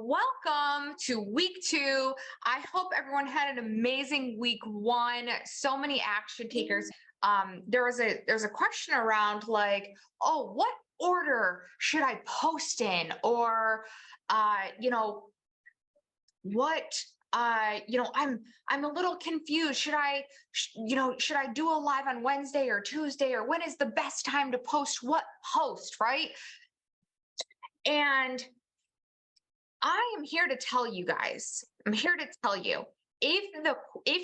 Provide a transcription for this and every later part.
Welcome to week 2. I hope everyone had an amazing week 1. So many action takers. There's a question around like, oh, what order should I post in? Or what I'm a little confused. Should I do a live on Wednesday or Tuesday, or when is the best time to post what post, right? And I am here to tell you guys, if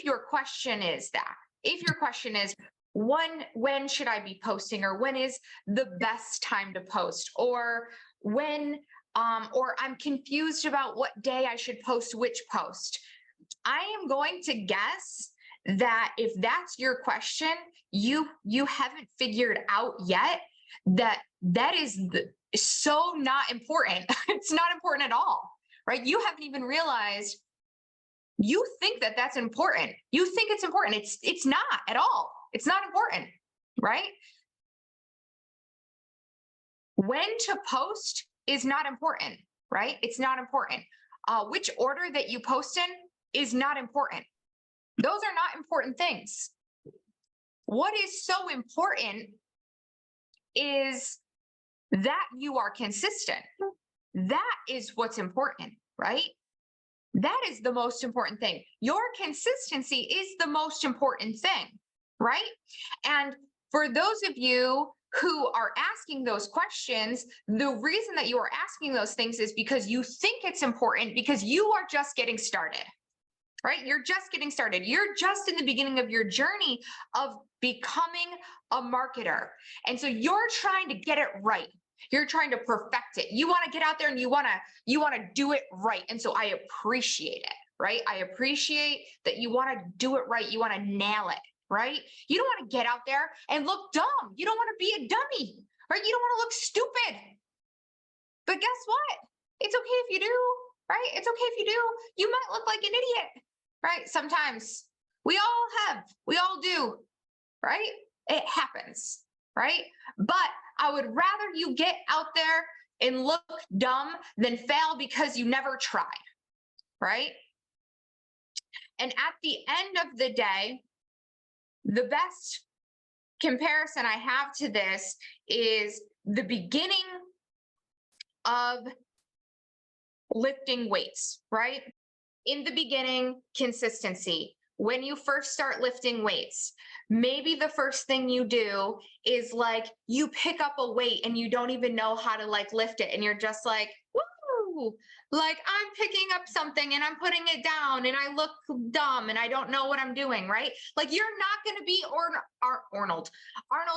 your question is when should I be posting, or when is the best time to post, or or I'm confused about what day I should post which post. I am going to guess that if that's your question, you haven't figured out yet that is so not important. It's not important at all, right? You haven't even realized. You think that that's important. You think it's important. It's not at all. It's not important, right? When to post is not important, right? It's not important. Which order that you post in is not important. Those are not important things. What is so important is that you are consistent. That is what's important, right? That is the most important thing. Your consistency is the most important thing, right? And for those of you who are asking those questions, the reason that you are asking those things is because you think it's important, because you are just getting started, right? You're just getting started. You're just in the beginning of your journey of becoming a marketer. And so you're trying to get it right. You're trying to perfect it. You want to get out there and you want to do it right. And so I appreciate it, right? I appreciate that you want to do it right. You want to nail it, right? You don't want to get out there and look dumb. You don't want to be a dummy, right? You don't want to look stupid. But guess what? It's okay if you do, right? It's okay if you do. You might look like an idiot, right? Sometimes we all do, right? It happens, right? But I would rather you get out there and look dumb than fail because you never tried, right? And at the end of the day, the best comparison I have to this is the beginning of lifting weights, right? In the beginning, consistency. When you first start lifting weights, maybe the first thing you do is like you pick up a weight and you don't even know how to like lift it. And you're just like, woo, like I'm picking up something and I'm putting it down and I look dumb and I don't know what I'm doing, right? Like you're not going to be Arnold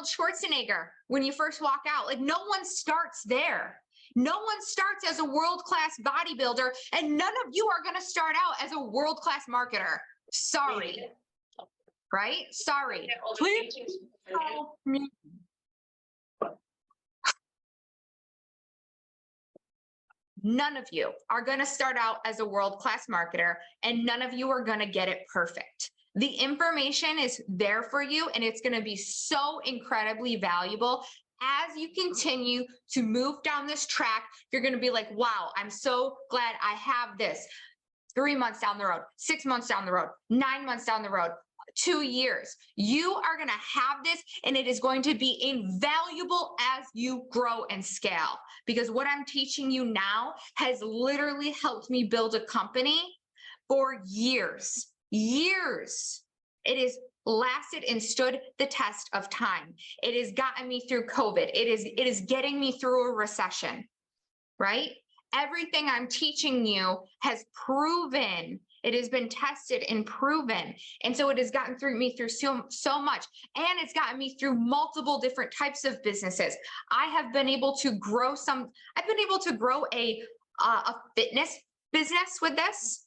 Schwarzenegger when you first walk out. Like no one starts there. No one starts as a world-class bodybuilder, and none of you are going to start out as a world-class marketer. Sorry, right? Sorry. Please help me. None of you are going to start out as a world-class marketer, and none of you are going to get it perfect. The information is there for you, and it's going to be so incredibly valuable. As you continue to move down this track, you're going to be like, wow, I'm so glad I have this. 3 months down the road, 6 months down the road, 9 months down the road, 2 years. You are going to have this, and it is going to be invaluable as you grow and scale. Because what I'm teaching you now has literally helped me build a company for years. Years. It has lasted and stood the test of time. It has gotten me through COVID. It is getting me through a recession, right? Everything I'm teaching you has proven, it has been tested and proven. And so it has gotten me through so much. And it's gotten me through multiple different types of businesses. I've been able to grow a fitness business with this.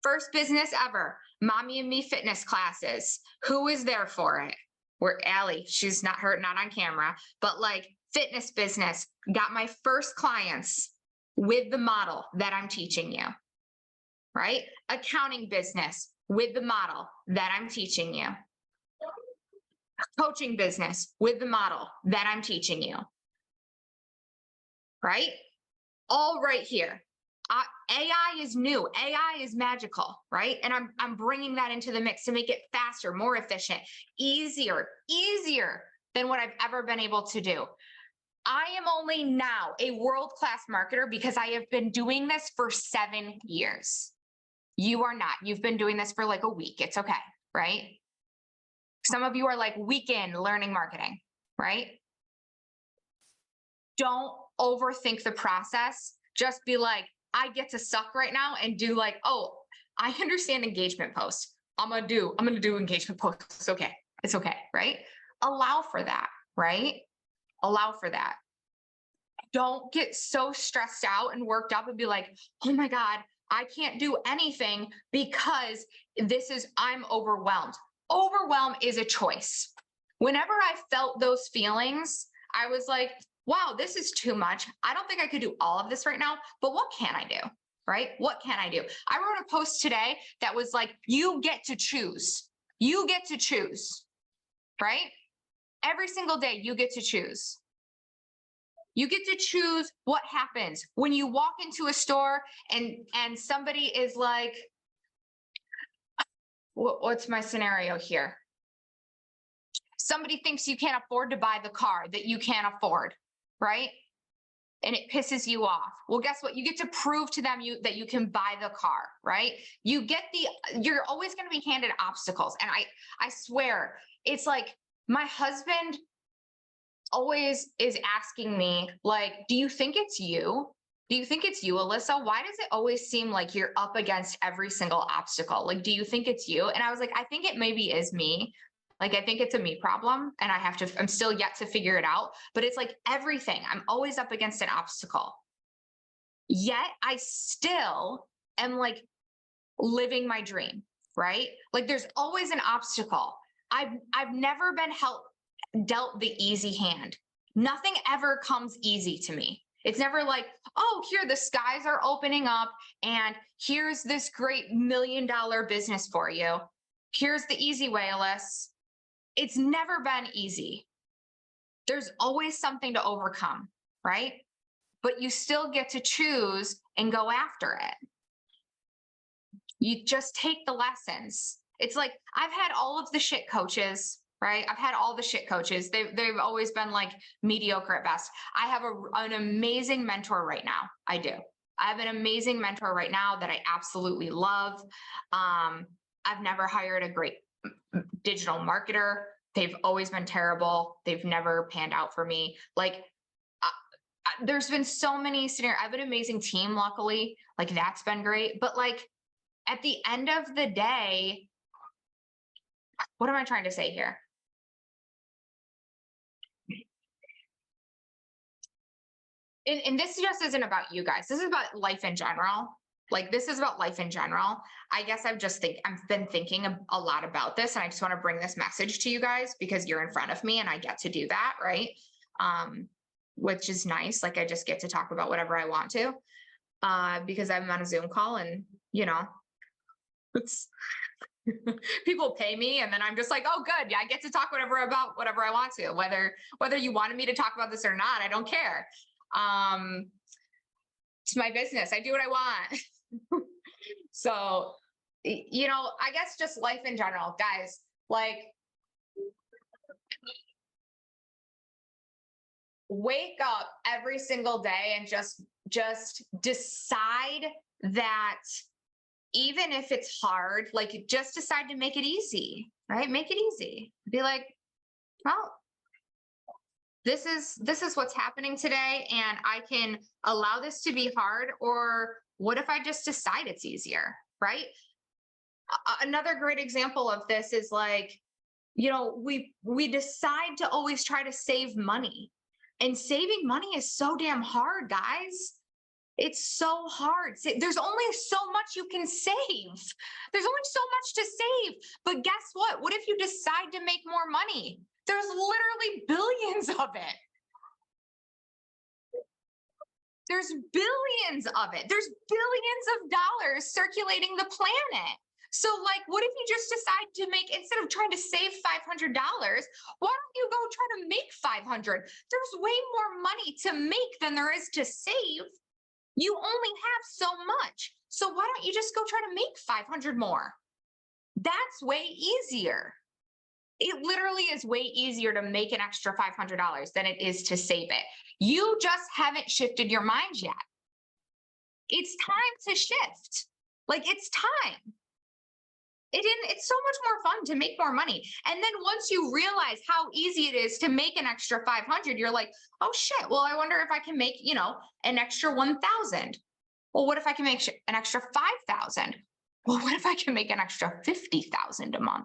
First business ever, Mommy and Me fitness classes. Who is there for it? We're Allie. She's not on camera, but like fitness business, got my first clients with the model that I'm teaching you, right? Accounting business with the model that I'm teaching you. Coaching business with the model that I'm teaching you, right? All right here. AI is new. AI is magical, right? And I'm bringing that into the mix to make it faster, more efficient, easier than what I've ever been able to do. I am only now a world-class marketer because I have been doing this for 7 years. You are not. You've been doing this for like a week. It's okay, right? Some of you are like weekend learning marketing, right? Don't overthink the process. Just be like, I get to suck right now and do like, oh, I understand engagement posts. I'm gonna do engagement posts. Okay. It's okay, right? Allow for that, right? Allow for that. Don't get so stressed out and worked up and be like, oh my God, I can't do anything because I'm overwhelmed. Overwhelm is a choice. Whenever I felt those feelings, I was like, wow, this is too much. I don't think I could do all of this right now, but what can I do? Right? What can I do? I wrote a post today that was like, you get to choose. You get to choose, right? Every single day, you get to choose. You get to choose what happens when you walk into a store and somebody is like, what's my scenario here? Somebody thinks you can't afford to buy the car that you can't afford, right? And it pisses you off. Well, guess what? You get to prove to them that you can buy the car, right? You're always going to be handed obstacles. And I swear, it's like my husband always is asking me, like, do you think it's you? Do you think it's you, Alyssa? Why does it always seem like you're up against every single obstacle? Like, do you think it's you? And I was like, I think it maybe is me. Like, I think it's a me problem and I'm still yet to figure it out, but it's like everything. I'm always up against an obstacle. Yet I still am like living my dream, right? Like there's always an obstacle. I've never been dealt the easy hand. Nothing ever comes easy to me. It's never like, oh, here the skies are opening up and here's this great $1 million business for you. Here's the easy way, Alyssa. It's never been easy. There's always something to overcome, right? But you still get to choose and go after it. You just take the lessons. It's like, I've had all of the shit coaches, right? I've had all the shit coaches. They've always been like mediocre at best. I have an amazing mentor right now. I do. I have an amazing mentor right now that I absolutely love. I've never hired a great digital marketer. They've always been terrible. They've never panned out for me. Like, there's been so many scenarios. I have an amazing team, luckily. Like, that's been great. But like, at the end of the day, what am I trying to say here? And this just isn't about you guys. This is about life in general. Like, this is about life in general. I guess I've been thinking a lot about this, and I just want to bring this message to you guys because you're in front of me and I get to do that, right? Which is nice. Like, I just get to talk about whatever I want to, because I'm on a Zoom call and, it's people pay me and then I'm just like, oh, good. Yeah, I get to talk about whatever I want to, whether you wanted me to talk about this or not, I don't care. It's my business. I do what I want. So, I guess just life in general, guys, like, wake up every single day and just decide that even if it's hard, like, just decide to make it easy, right? Make it easy. Be like, well, this is what's happening today, and I can allow this to be hard, or what if I just decide it's easier, right? Another great example of this is like, we decide to always try to save money, and saving money is so damn hard, guys. It's so hard. There's only so much you can save. There's only so much to save. But guess what? What if you decide to make more money? There's literally billions of it. There's billions of it. There's billions of dollars circulating the planet. So, like, what if you just decide to instead of trying to save $500, why don't you go try to make 500? There's way more money to make than there is to save. You only have so much. So why don't you just go try to make 500 more? That's way easier. It literally is way easier to make an extra $500 than it is to save it. You just haven't shifted your mind yet. It's time to shift. Like, it's time. It's so much more fun to make more money. And then once you realize how easy it is to make an extra 500, you're like, oh shit, well, I wonder if I can make, an extra 1,000. Well, what if I can make an extra 5,000? Well, what if I can make an extra 50,000 a month?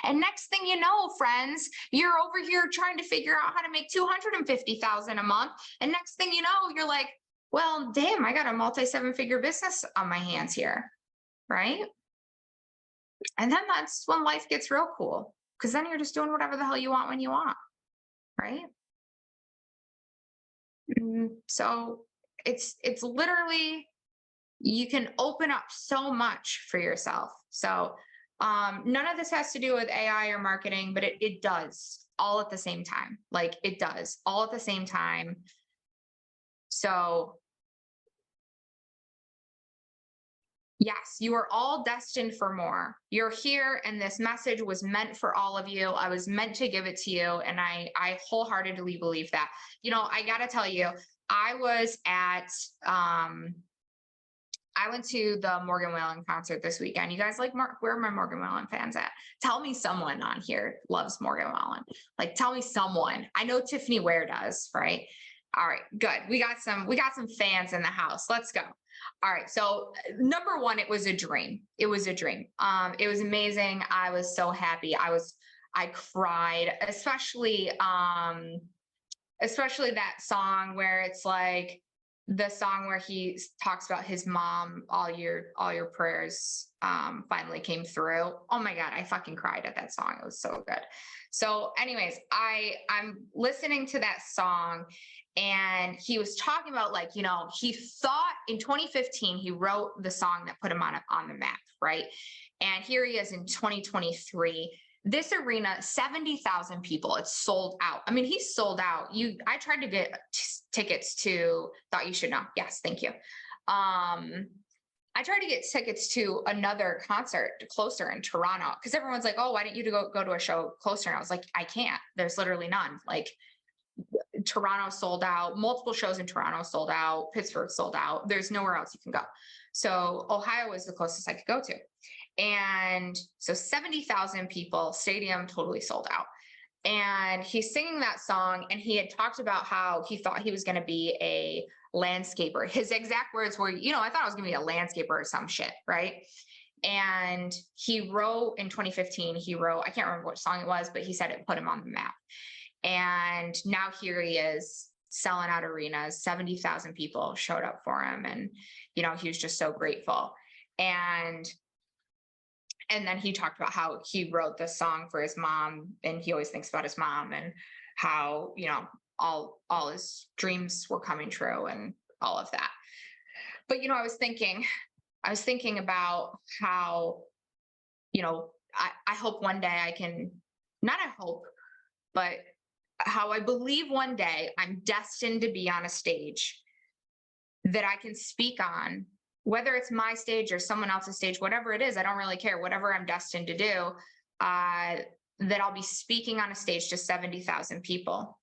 And next thing you know, friends, you're over here trying to figure out how to make 250,000 a month. And next thing you know, you're like, well, damn, I got a multi-7-figure business on my hands here, right? And then that's when life gets real cool, because then you're just doing whatever the hell you want when you want, right? So it's literally, you can open up so much for yourself. So none of this has to do with AI or marketing, but it does all at the same time. Like, it does all at the same time. So yes, you are all destined for more. You're here, and this message was meant for all of you. I was meant to give it to you, and I wholeheartedly believe that. I got to tell you, I was at I went to the Morgan Wallen concert this weekend. You guys like, where are my Morgan Wallen fans at? Tell me someone on here loves Morgan Wallen. Like, tell me someone. I know Tiffany Ware does, right? All right, good. We got some fans in the house. Let's go. All right. So number one, it was a dream. It was a dream. It was amazing. I was so happy. I cried, especially that song where it's like, the song where he talks about his mom, all your prayers finally came through. Oh my God, I fucking cried at that song. It was so good. So anyways, I'm listening to that song, and he was talking about, like, he thought in 2015, he wrote the song that put him on the map, right? And here he is in 2023. This arena, 70,000 people. It's sold out. I mean, he's sold out. I tried to get tickets to Thought You Should Know. Yes, thank you. I tried to get tickets to another concert closer in Toronto, because everyone's like, oh, why didn't you go to a show closer? And I was like, I can't. There's literally none. Like, Toronto sold out. Multiple shows in Toronto sold out. Pittsburgh sold out. There's nowhere else you can go. So Ohio was the closest I could go to. And so 70,000 people, stadium totally sold out. And he's singing that song, and he had talked about how he thought he was going to be a landscaper. His exact words were, I thought I was going to be a landscaper or some shit, right? And he wrote in 2015, I can't remember what song it was, but he said it put him on the map. And now here he is selling out arenas. 70,000 people showed up for him. And, he was just so grateful. And then he talked about how he wrote this song for his mom, and he always thinks about his mom, and how, all his dreams were coming true and all of that. But, I was thinking about how, I hope one day I can, not I hope, but how I believe one day I'm destined to be on a stage that I can speak on, whether it's my stage or someone else's stage, whatever it is, I don't really care. Whatever I'm destined to do, that I'll be speaking on a stage to 70,000 people.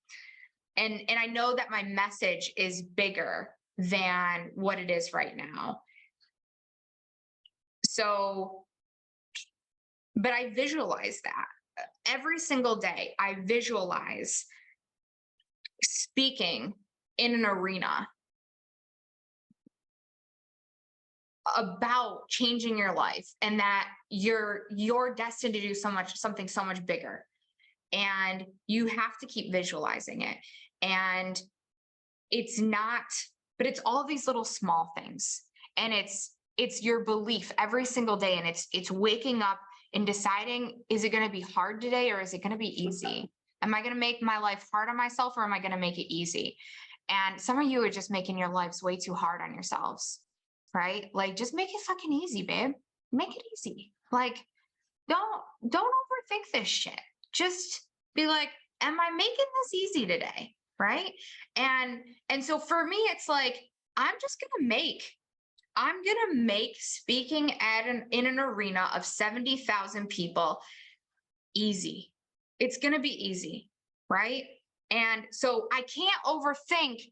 And I know that my message is bigger than what it is right now. So, but I visualize that every single day. I visualize speaking in an arena about changing your life, and that you're destined to do something so much bigger, and you have to keep visualizing it. And it's all these little small things, and it's your belief every single day. And it's waking up and deciding, is it going to be hard today, or is it going to be easy? Am I going to make my life hard on myself, or am I going to make it easy? And some of you are just making your lives way too hard on yourselves. Right? Like, just make it fucking easy, babe. Make it easy. Like, don't overthink this shit. Just be like, am I making this easy today? Right? And so for me, it's like, I'm going to make speaking in an arena of 70,000 people easy. It's going to be easy, right? And so I can't overthink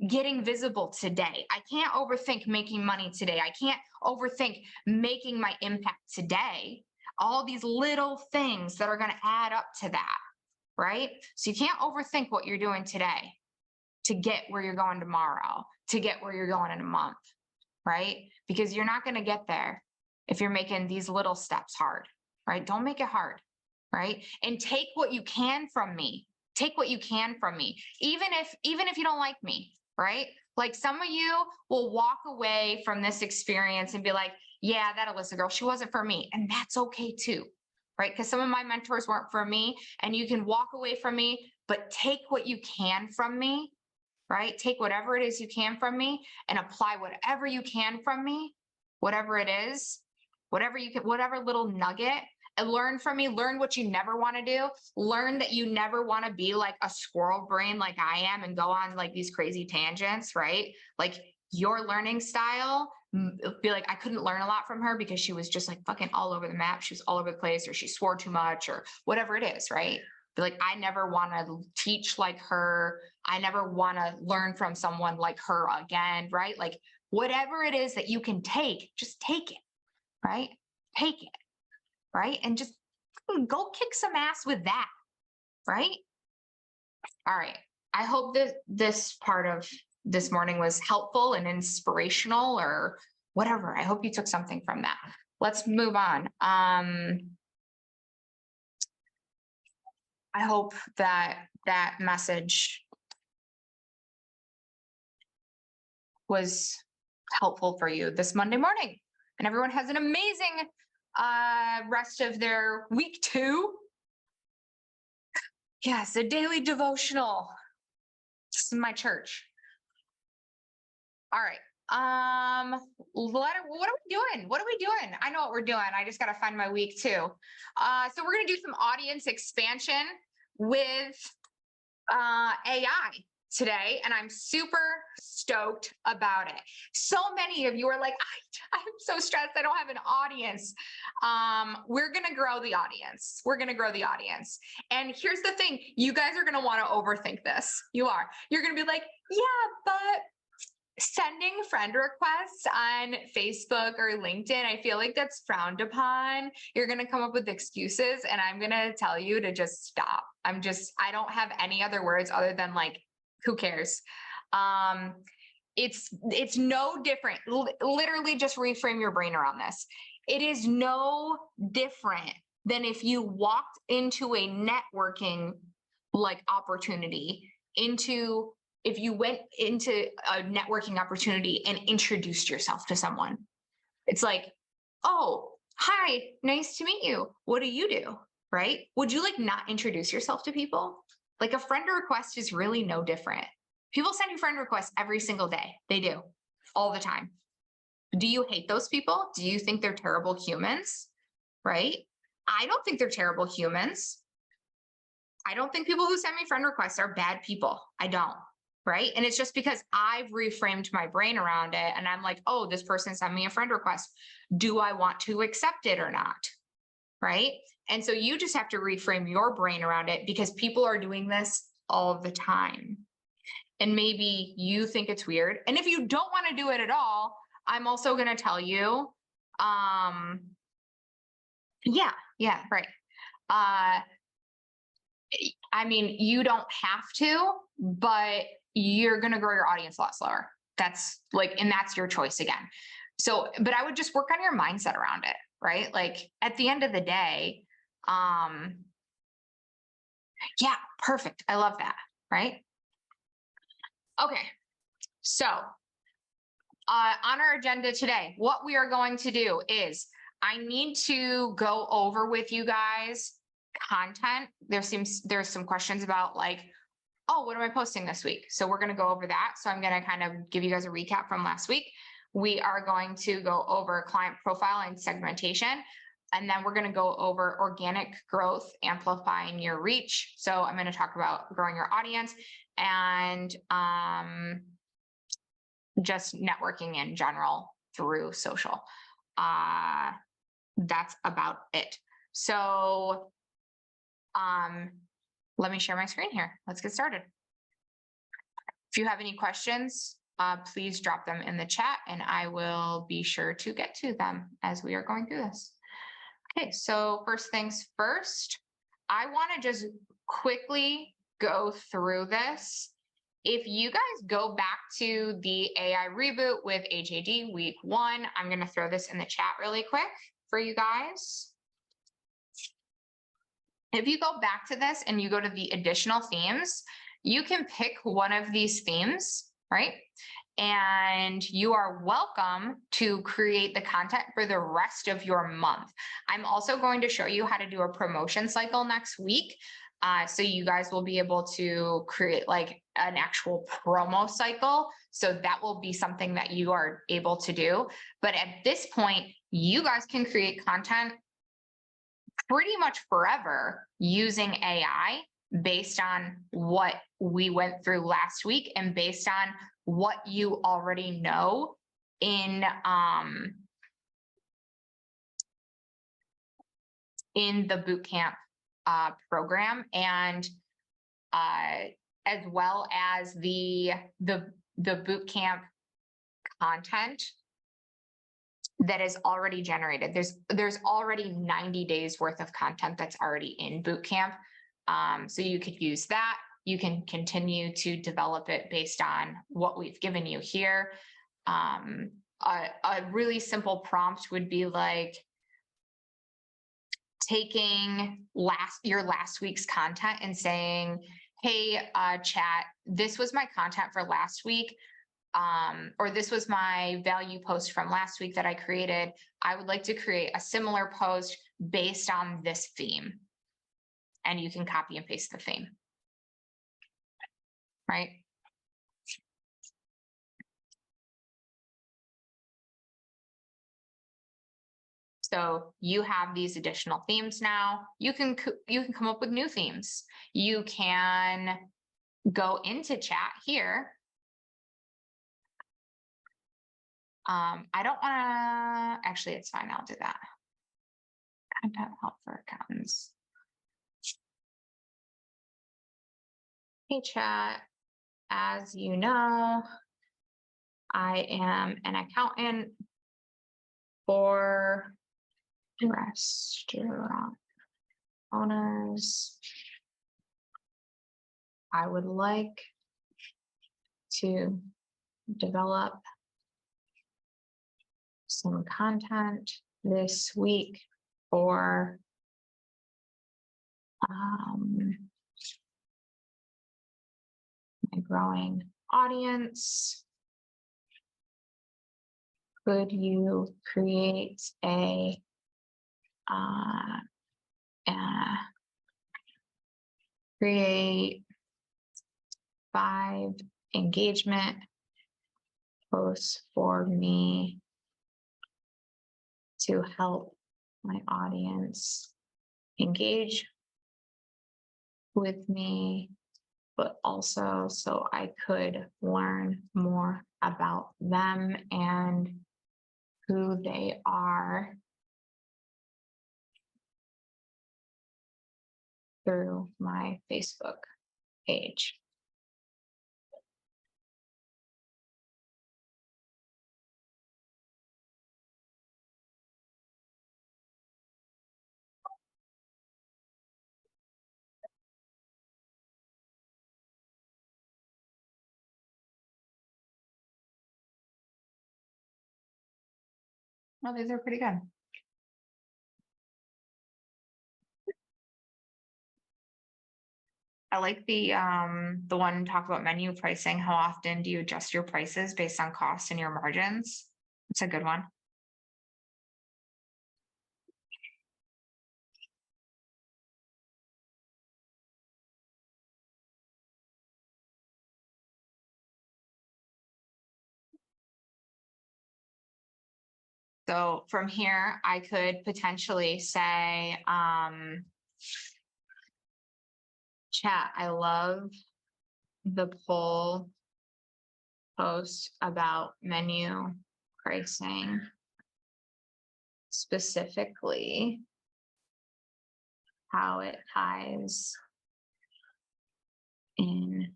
getting visible today. I can't overthink making money today. I can't overthink making my impact today. All these little things that are going to add up to that, right? So you can't overthink what you're doing today to get where you're going tomorrow, to get where you're going in a month, right? Because you're not going to get there if you're making these little steps hard, right? Don't make it hard, right? And take what you can from me. Take what you can from me, even if you don't like me, right? Like some of you will walk away from this experience and be like, yeah, that Alyssa girl, she wasn't for me. And that's okay too, right? Because some of my mentors weren't for me, and you can walk away from me, but take what you can from me, right? Take whatever it is you can from me and apply whatever you can from me, whatever it is, whatever you can, whatever little nugget, and learn from me. Learn what you never want to do. Learn that you never want to be like a squirrel brain like I am and go on like these crazy tangents, right? Like your learning style, be like, I couldn't learn a lot from her because she was just like fucking all over the map. She was all over the place, or she swore too much, or whatever it is, right? Be like, I never want to teach like her. I never want to learn from someone like her again, right? Like whatever it is that you can take, just take it, right? Take it, right? And just go kick some ass with that, right? All right. I hope that this part of this morning was helpful and inspirational or whatever. I hope you took something from that. Let's move on. I hope that that message was helpful for you this Monday morning, and everyone has an amazing rest of their week 2. Yes, a daily devotional. This is my church. All right. What are we doing? What are we doing? I know what we're doing. I just got to find my week 2. So we're going to do some audience expansion with AI today, and I'm super stoked about it. So many of you are like, I'm so stressed, I don't have an audience. We're gonna grow the audience. We're gonna grow the audience. And here's the thing, you guys are gonna want to overthink this. You're gonna be like, yeah, but sending friend requests on Facebook or LinkedIn, I feel like that's frowned upon. You're going to come up with excuses, and I'm going to tell you to just stop. I don't have any other words other than like, who cares? It's no different. Literally just reframe your brain around this. It is no different than if you walked into a networking like opportunity, if you went into a networking opportunity and introduced yourself to someone. It's like, oh, hi, nice to meet you. What do you do? Right? Would you like not introduce yourself to people? Like a friend request is really no different. People send you friend requests every single day. They do, all the time. Do you hate those people? Do you think they're terrible humans? Right? I don't think they're terrible humans. I don't think people who send me friend requests are bad people. I don't. Right? And it's just because I've reframed my brain around it, and I'm like, oh, this person sent me a friend request. Do I want to accept it or not? Right? And so you just have to reframe your brain around it, because people are doing this all the time. And maybe you think it's weird. And if you don't want to do it at all, I'm also going to tell you, yeah, right. I mean, you don't have to, but you're going to grow your audience a lot slower. That's like, and that's your choice again. So, but I would just work on your mindset around it, right? Like at the end of the day, yeah, perfect. I love that. Right? Okay. So, on our agenda today, what we are going to do is I need to go over with you guys content. There's some questions about like, oh, what am I posting this week? So we're going to go over that. So I'm going to kind of give you guys a recap from last week. We are going to go over client profile and segmentation. And then we're going to go over organic growth, amplifying your reach. So I'm going to talk about growing your audience. And just networking in general through social. That's about it. So let me share my screen here. Let's get started. If you have any questions, please drop them in the chat and I will be sure to get to them as we are going through this. Okay, so first things first, I want to just quickly go through this. If you guys go back to the AI reboot with HAD week 1, I'm going to throw this in the chat really quick for you guys. If you go back to this and you go to the additional themes, you can pick one of these themes, right? And you are welcome to create the content for the rest of your month. I'm also going to show you how to do a promotion cycle next week. So you guys will be able to create like an actual promo cycle. So that will be something that you are able to do. But at this point, you guys can create content pretty much forever using AI based on what we went through last week and based on what you already know in the bootcamp program, and as well as the bootcamp content that is already generated. There's already 90 days worth of content that's already in bootcamp. So you could use that. You can continue to develop it based on what we've given you here. A really simple prompt would be like taking your last week's content and saying, hey, chat, this was my content for last week. Or this was my value post from last week that I created. I would like to create a similar post based on this theme. And you can copy and paste the theme, right? So you have these additional themes now. You can come up with new themes. You can go into chat here. I don't want to, actually, it's fine. I'll do that. Content help for accountants. Hey, chat. As you know, I am an accountant for restaurant owners. I would like to develop some content this week for my growing audience. Could you create create 5 engagement posts for me to help my audience engage with me, but also so I could learn more about them and who they are through my Facebook page. Oh, these are pretty good. I like the one talk about menu pricing. How often do you adjust your prices based on cost and your margins? It's a good one. So from here, I could potentially say, chat, I love the poll post about menu pricing, specifically how it ties in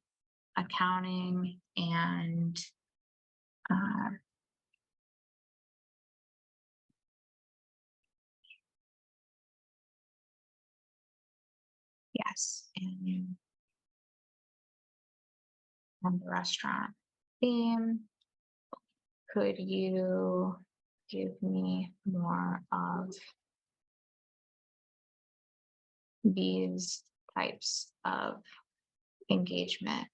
accounting and yes, and on the restaurant theme. Could you give me more of these types of engagement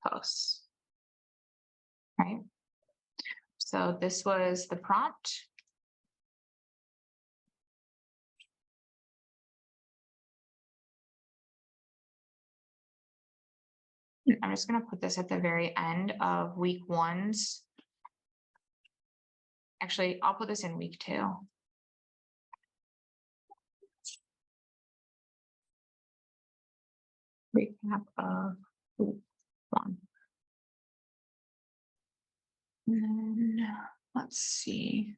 posts? Right? So this was the prompt. I'm just going to put this at the very end of week 1's. Actually, I'll put this in week 2. Recap of week 1. And then let's see.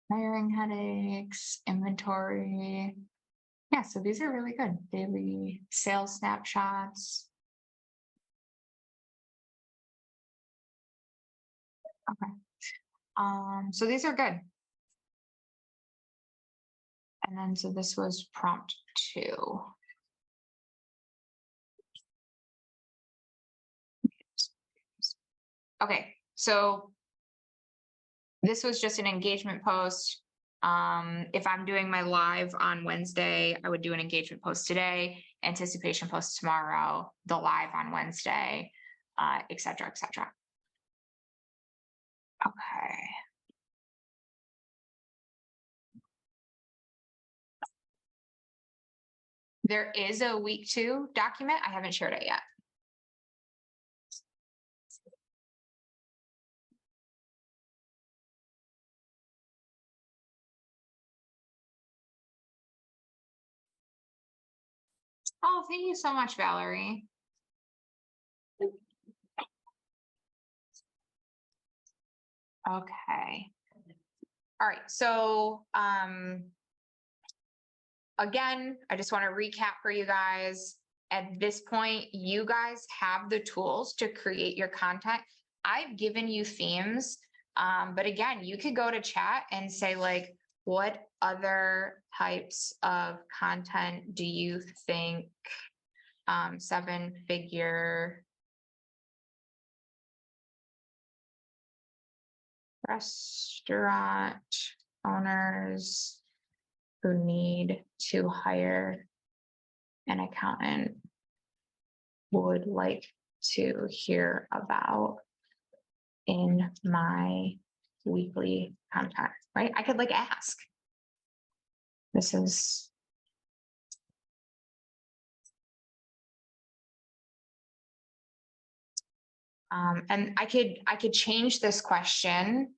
Hiring headaches, inventory. Yeah, so these are really good. Daily sales snapshots. Okay. So these are good. And then, so this was prompt 2. Okay, so this was just an engagement post. If I'm doing my live on Wednesday, I would do an engagement post today, anticipation post tomorrow, the live on Wednesday, et cetera, et cetera. Okay. There is a week 2 document. I haven't shared it yet. Oh, thank you so much, Valerie. Okay. All right. So, again, I just want to recap for you guys. At this point, you guys have the tools to create your content. I've given you themes, but again, you could go to chat and say like, what other types of content do you think 7-figure restaurant owners who need to hire an accountant would like to hear about in my weekly content, right? I could like ask. This is and I could change this question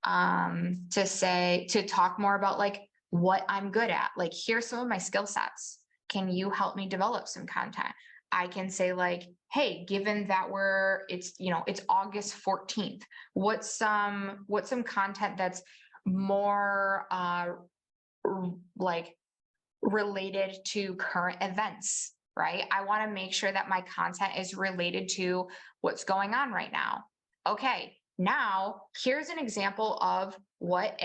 to say, to talk more about like what I'm good at. Like, here's some of my skill sets. Can you help me develop some content? I can say like, hey, given that it's August 14th, what's some content that's more like related to current events, right? I want to make sure that my content is related to what's going on right now. Okay, now here's an example of what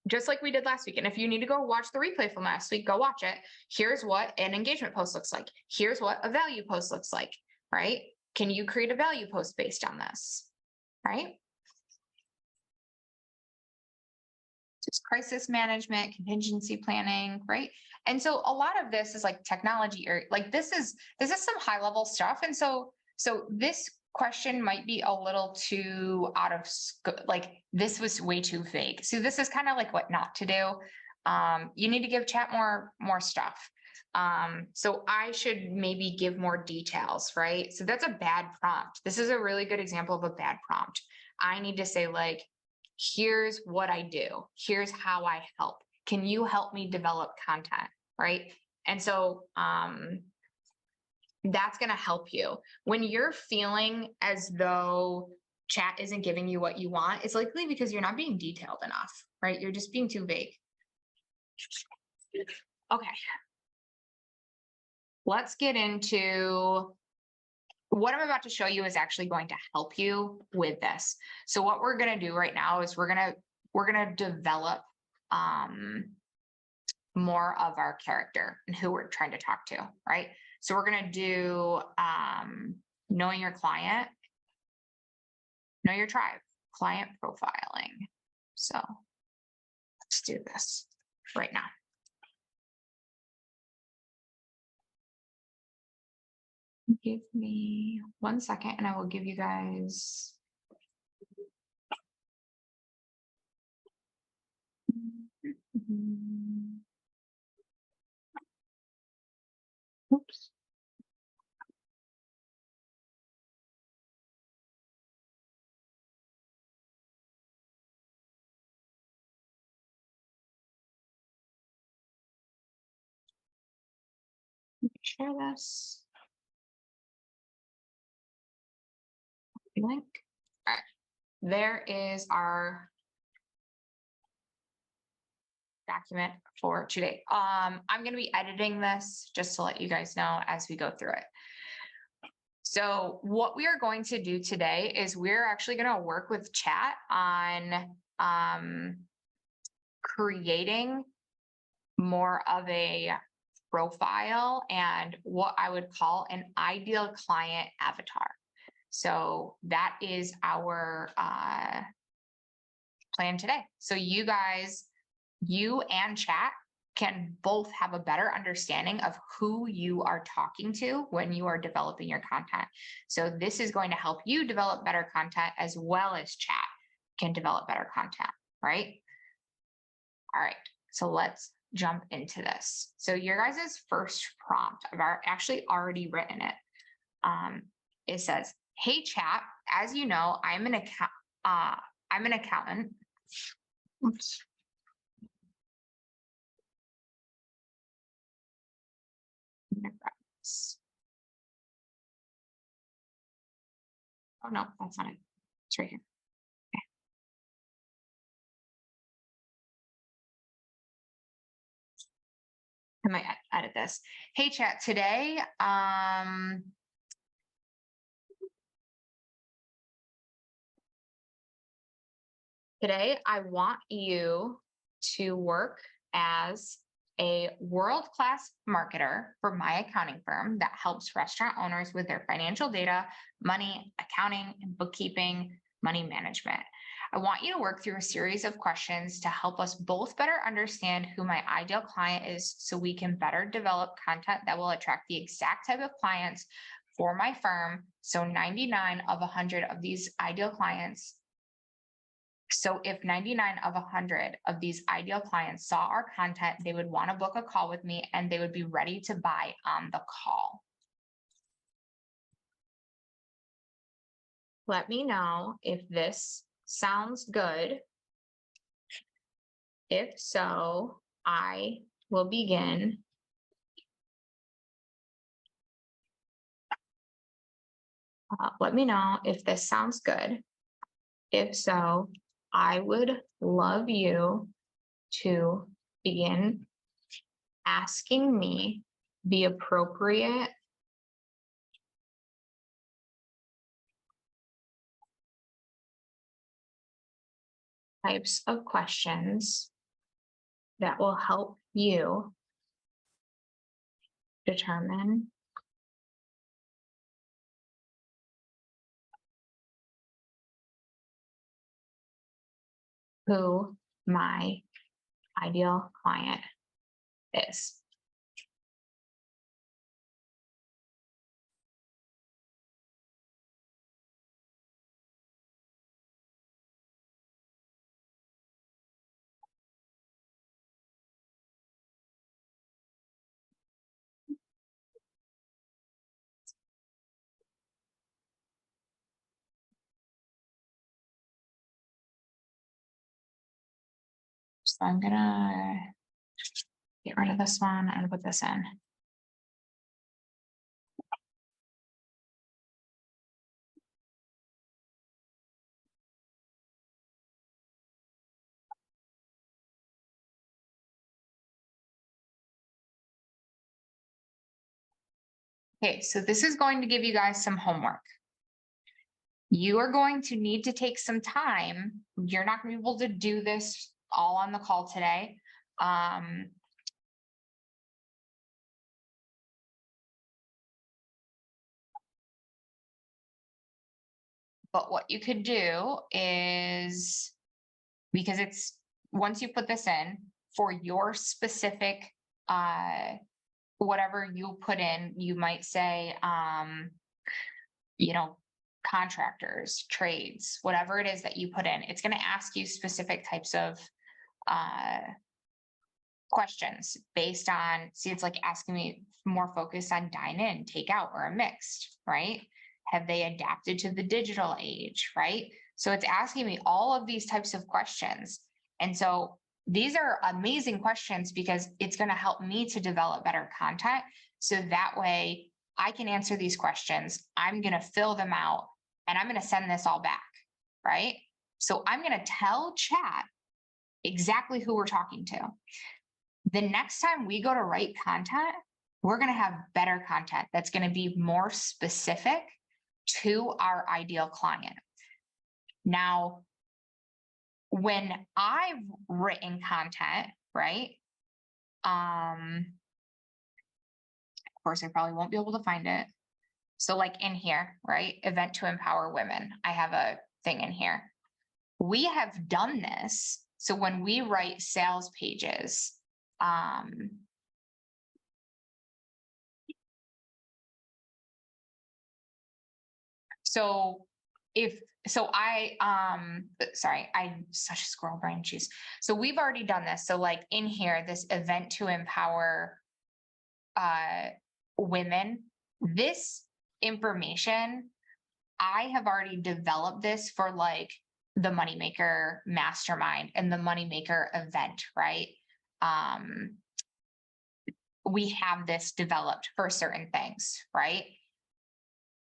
just like we did last week. And if you need to go watch the replay from last week, go watch it. Here's what an engagement post looks like. Here's what a value post looks like, right? Can you create a value post based on this, right? Just crisis management, contingency planning, right? And so a lot of this is like technology, or like this is some high level stuff. And so this question might be a little too out of scope. Like this was way too vague. So this is kind of like what not to do. You need to give chat more stuff. So I should maybe give more details, right? So that's a bad prompt. This is a really good example of a bad prompt. I need to say like, here's what I do. Here's how I help. Can you help me develop content? Right. And so that's going to help you. When you're feeling as though chat isn't giving you what you want, it's likely because you're not being detailed enough, right? You're just being too vague. Okay. Let's get into what I'm about to show you is actually going to help you with this. So what we're going to do right now is we're going to develop more of our character and who we're trying to talk to, right? So we're going to do knowing your client, know your tribe, client profiling. So let's do this right now. Give me 1 second and I will give you guys. Oops. Share this. Link. All right. There is our document for today. I'm going to be editing this just to let you guys know as we go through it. So what we are going to do today is we're actually going to work with chat on creating more of a profile and what I would call an ideal client avatar. So that is our plan today. So you guys, you and chat can both have a better understanding of who you are talking to when you are developing your content. So this is going to help you develop better content as well as chat can develop better content, right? All right, so let's jump into this. So your guys' first prompt, I've actually already written it. It says, "Hey chat, as you know, I'm an accountant." Oops. Oh no, that's not it. It's right here. Okay. I might edit this. Hey chat, today, today I want you to work as a world-class marketer for my accounting firm that helps restaurant owners with their financial data, money, accounting, and bookkeeping, money management. I want you to work through a series of questions to help us both better understand who my ideal client is so we can better develop content that will attract the exact type of clients for my firm. So 99 of 100 of these ideal clients. So if 99 of 100 of these ideal clients saw our content, they would want to book a call with me and they would be ready to buy on the call. Let me know if this sounds good. If so, I will begin let me know if this sounds good. If so, I would love you to begin asking me the appropriate types of questions that will help you determine who my ideal client is. So I'm gonna get rid of this one and put this in. Okay, so this is going to give you guys some homework. You are going to need to take some time. You're not going to be able to do this all on the call today. But what you could do is, because it's, once you put this in for your specific, whatever you put in, you might say, contractors, trades, whatever it is that you put in, it's going to ask you specific types of questions based on, see, it's like asking me more focused on dine in, take out, or a mixed, right? Have they adapted to the digital age, right? So it's asking me all of these types of questions. And so these are amazing questions because it's going to help me to develop better content. So that way I can answer these questions. I'm going to fill them out and I'm going to send this all back, right? So I'm going to tell chat exactly who we're talking to. The next time we go to write content, we're going to have better content that's going to be more specific to our ideal client. Now, when I've written content, right? Of course, I probably won't be able to find it. So like in here, right? Event to empower women. I have a thing in here. We have done this. So when we write sales pages, sorry, I'm such a squirrel brain, jeez. So we've already done this. So like in here, this event to empower women, this information, I have already developed this for like the Moneymaker Mastermind and the Moneymaker event, right? We have this developed for certain things, right?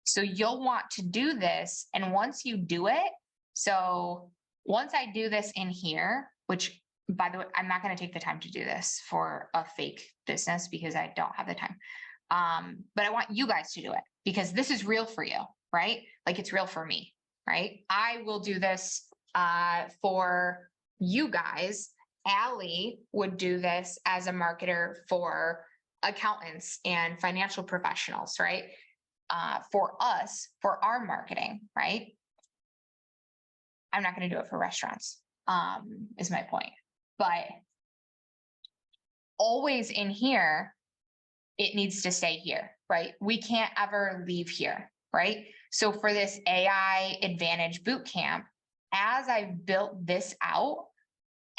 So you'll want to do this. And once you do it, so once I do this in here, which by the way, I'm not going to take the time to do this for a fake business because I don't have the time. But I want you guys to do it because this is real for you, right? Like it's real for me, right? I will do this for you guys. Allie would do this as a marketer for accountants and financial professionals, right? For us, for our marketing, right? I'm not going to do it for restaurants, is my point. But always in here, it needs to stay here, right? We can't ever leave here, right? So for this AI Advantage Bootcamp, as I've built this out,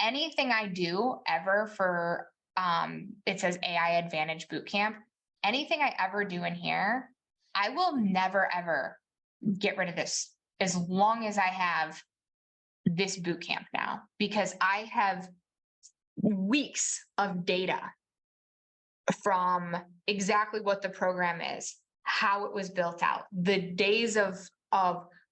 anything I do ever for, it says AI Advantage Bootcamp, anything I ever do in here, I will never, ever get rid of this as long as I have this bootcamp now, because I have weeks of data from exactly what the program is, how it was built out, the days of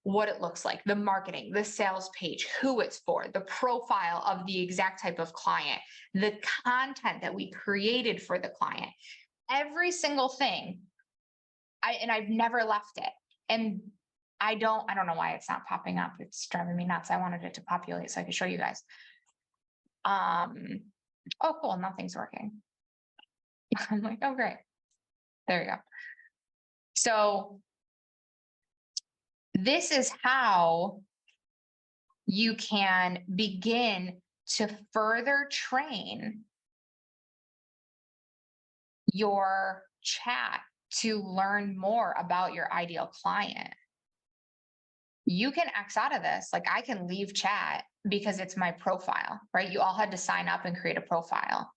what it looks like, the marketing, the sales page, who it's for, the profile of the exact type of client, the content that we created for the client, every single thing. I've never left it. And I don't know why it's not popping up. It's driving me nuts. I wanted it to populate so I could show you guys. Oh, cool. Nothing's working. I'm like, oh, great. There we go. So this is how you can begin to further train your chat to learn more about your ideal client. You can X out of this. Like I can leave chat because it's my profile, right? You all had to sign up and create a profile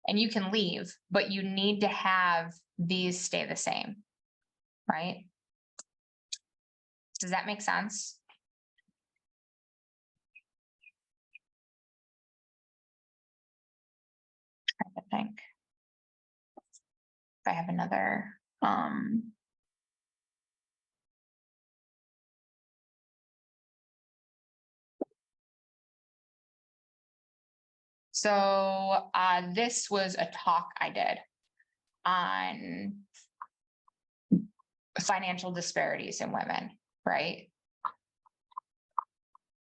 and you can leave, but you need to have these stay the same, right? Does that make sense? I think if I have another, so this was a talk I did on financial disparities in women, right?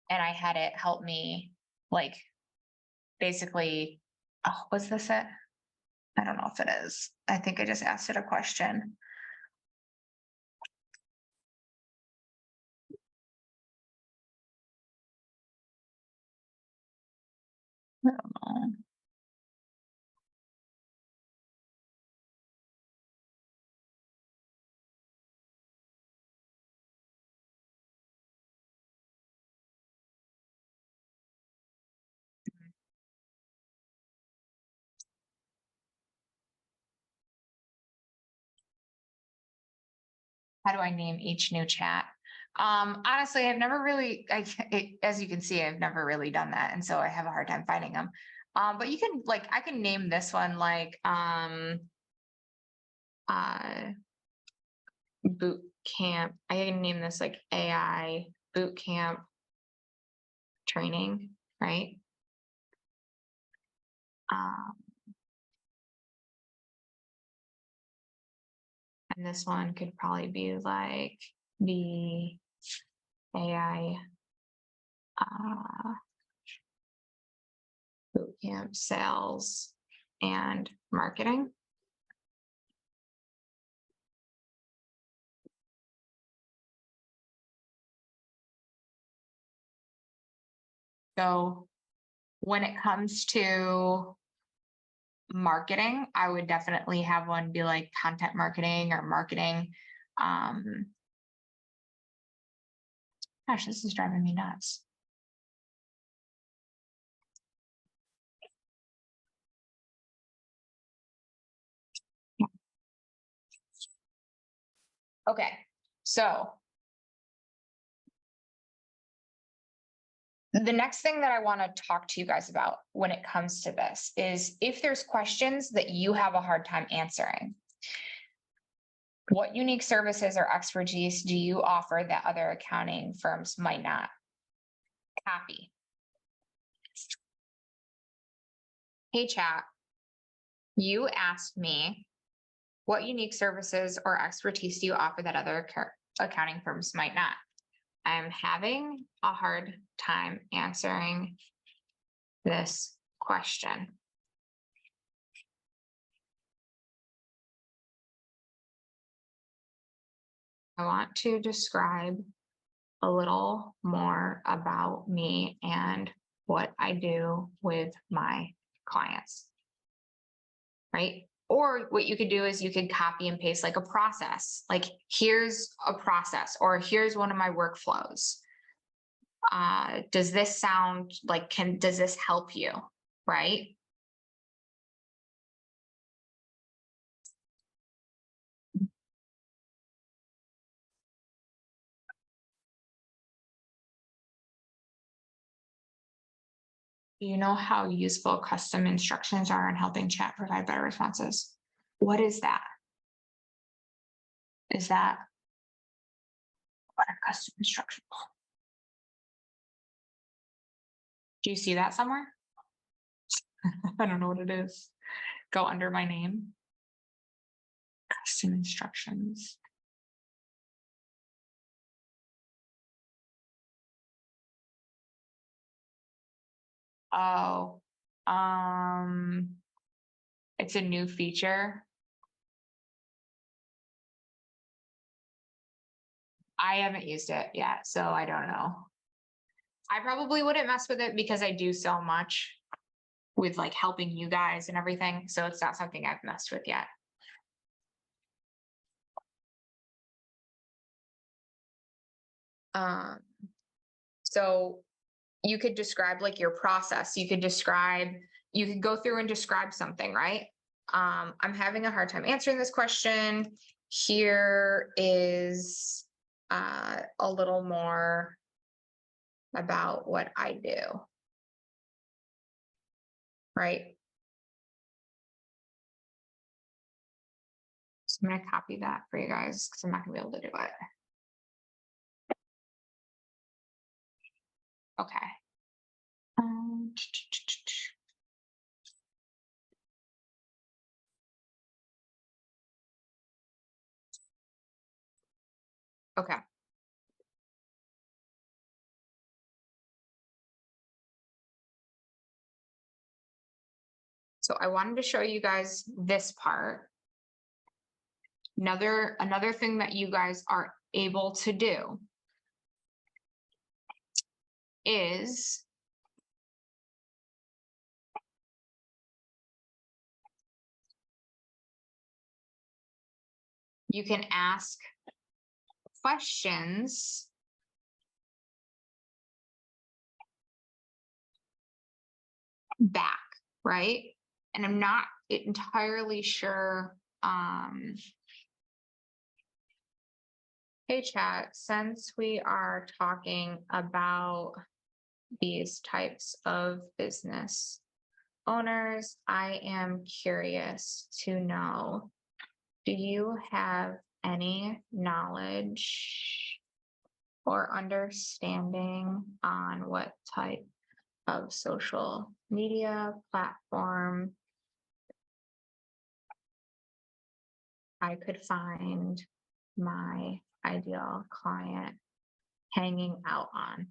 And I had it help me, like, basically, oh, was this it? I don't know if it is. I think I just asked it a question. I don't know. How do I name each new chat? Honestly, I've never really, as you can see, I've never really done that. And so I have a hard time finding them. But you can, like, I can name this one like boot camp. I can name this like AI boot camp training, right? And this one could probably be like the AI bootcamp sales and marketing. So when it comes to marketing, I would definitely have one be like content marketing or marketing. Gosh, this is driving me nuts. Okay, so the next thing that I want to talk to you guys about when it comes to this is if there's questions that you have a hard time answering, what unique services or expertise do you offer that other accounting firms might not? Copy. Hey, chat. You asked me, what unique services or expertise do you offer that other accounting firms might not? I'm having a hard time answering this question. I want to describe a little more about me and what I do with my clients, right? Or what you could do is you could copy and paste like a process, like here's a process, or here's one of my workflows. Does this sound like, does this help you, right? Do you know how useful custom instructions are in helping chat provide better responses? What is that? Is that what are custom instructions? Do you see that somewhere? I don't know what it is. Go under my name. Custom instructions. Oh, it's a new feature. I haven't used it yet, so I don't know. I probably wouldn't mess with it because I do so much with like helping you guys and everything. So it's not something I've messed with yet. So you could describe like your process. You could go through and describe something, right? I'm having a hard time answering this question. Here is a little more about what I do, right? So I'm going to copy that for you guys because I'm not going to be able to do it. Okay. Okay. So I wanted to show you guys this part. Another thing that you guys are able to do is you can ask questions back, right? And I'm not entirely sure. Hey chat, since we are talking about these types of business owners, I am curious to know, do you have any knowledge or understanding on what type of social media platform I could find my ideal client hanging out on?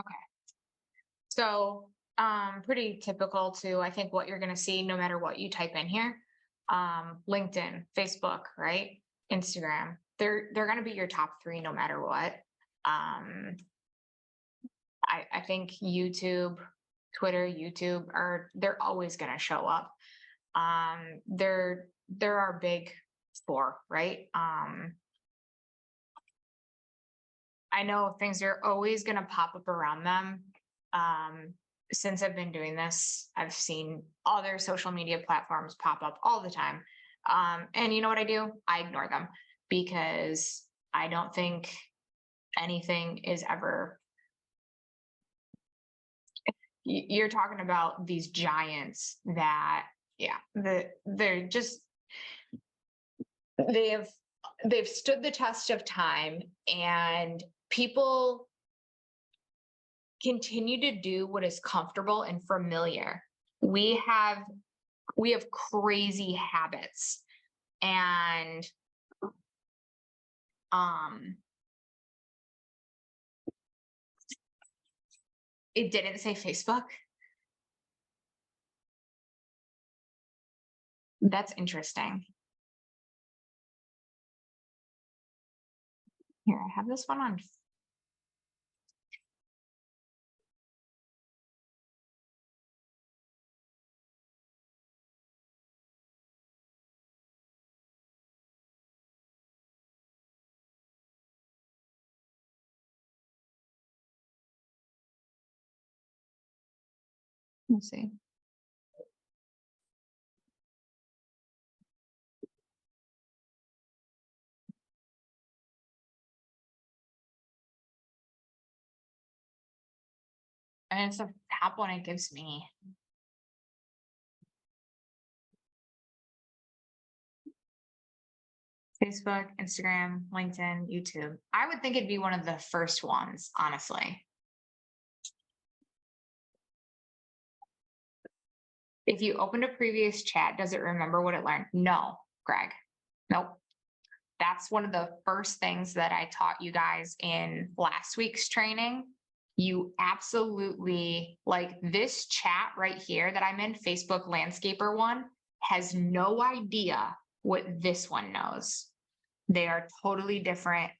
Okay. So pretty typical to, I think, what you're going to see no matter what you type in here. LinkedIn, Facebook, right? Instagram. They're going to be your top three no matter what. I think YouTube, Twitter, YouTube they're always going to show up. They're our big four, right? I know things are always going to pop up around them. Since I've been doing this, I've seen other social media platforms pop up all the time. And you know what I do? I ignore them because I don't think anything is ever. You're talking about these giants that, yeah, they're just, they've stood the test of time, and people continue to do what is comfortable and familiar. We have crazy habits, and it didn't say Facebook. That's interesting. Here, I have this one on. Let's see. And it's the top one it gives me. Facebook, Instagram, LinkedIn, YouTube. I would think it'd be one of the first ones, honestly. If you opened a previous chat, does it remember what it learned? No, Greg. Nope. That's one of the first things that I taught you guys in last week's training. You absolutely, like this chat right here that I'm in, Facebook Landscaper one, has no idea what this one knows. They are totally different.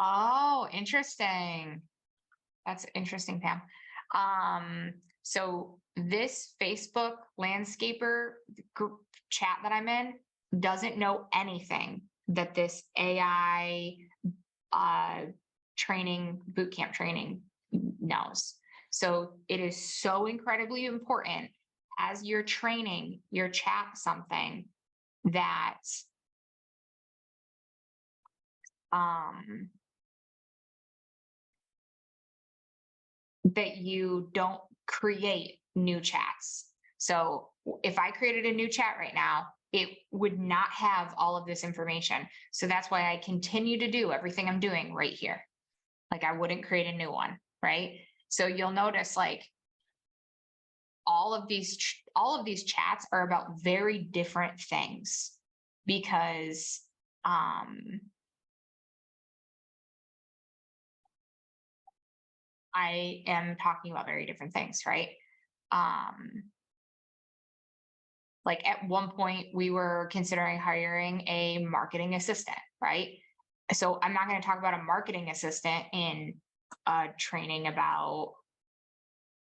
Oh, interesting. That's interesting, Pam. So this Facebook Landscaper group chat that I'm in doesn't know anything that this AI training, bootcamp training knows. So it is so incredibly important as you're training your chat something that that you don't create new chats. So if I created a new chat right now, it would not have all of this information. So that's why I continue to do everything I'm doing right here. Like I wouldn't create a new one, right? So you'll notice like all of these chats are about very different things because I am talking about very different things, right? Like at one point we were considering hiring a marketing assistant, right? So I'm not going to talk about a marketing assistant in training about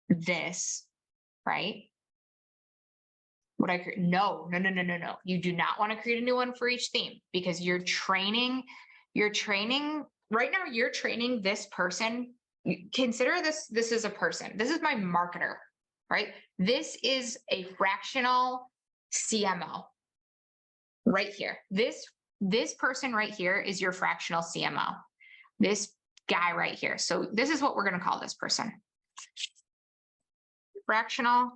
this, right? Would I create? No. You do not want to create a new one for each theme because you're training right now, you're training this person. Consider this is a person. This is my marketer, right? This is a fractional CMO right here. This person right here is your fractional CMO. This guy right here. So this is what we're going to call this person. Fractional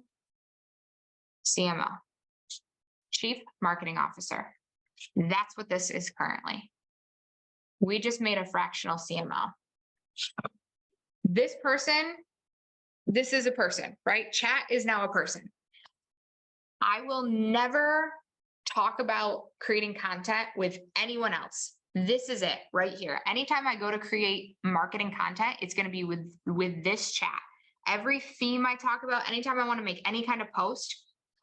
CMO, Chief Marketing Officer. That's what this is currently. We just made a fractional CMO. This person, this is a person, right? Chat is now a person. I will never talk about creating content with anyone else. This is it right here. Anytime I go to create marketing content, it's going to be with this chat. Every theme I talk about, anytime I want to make any kind of post,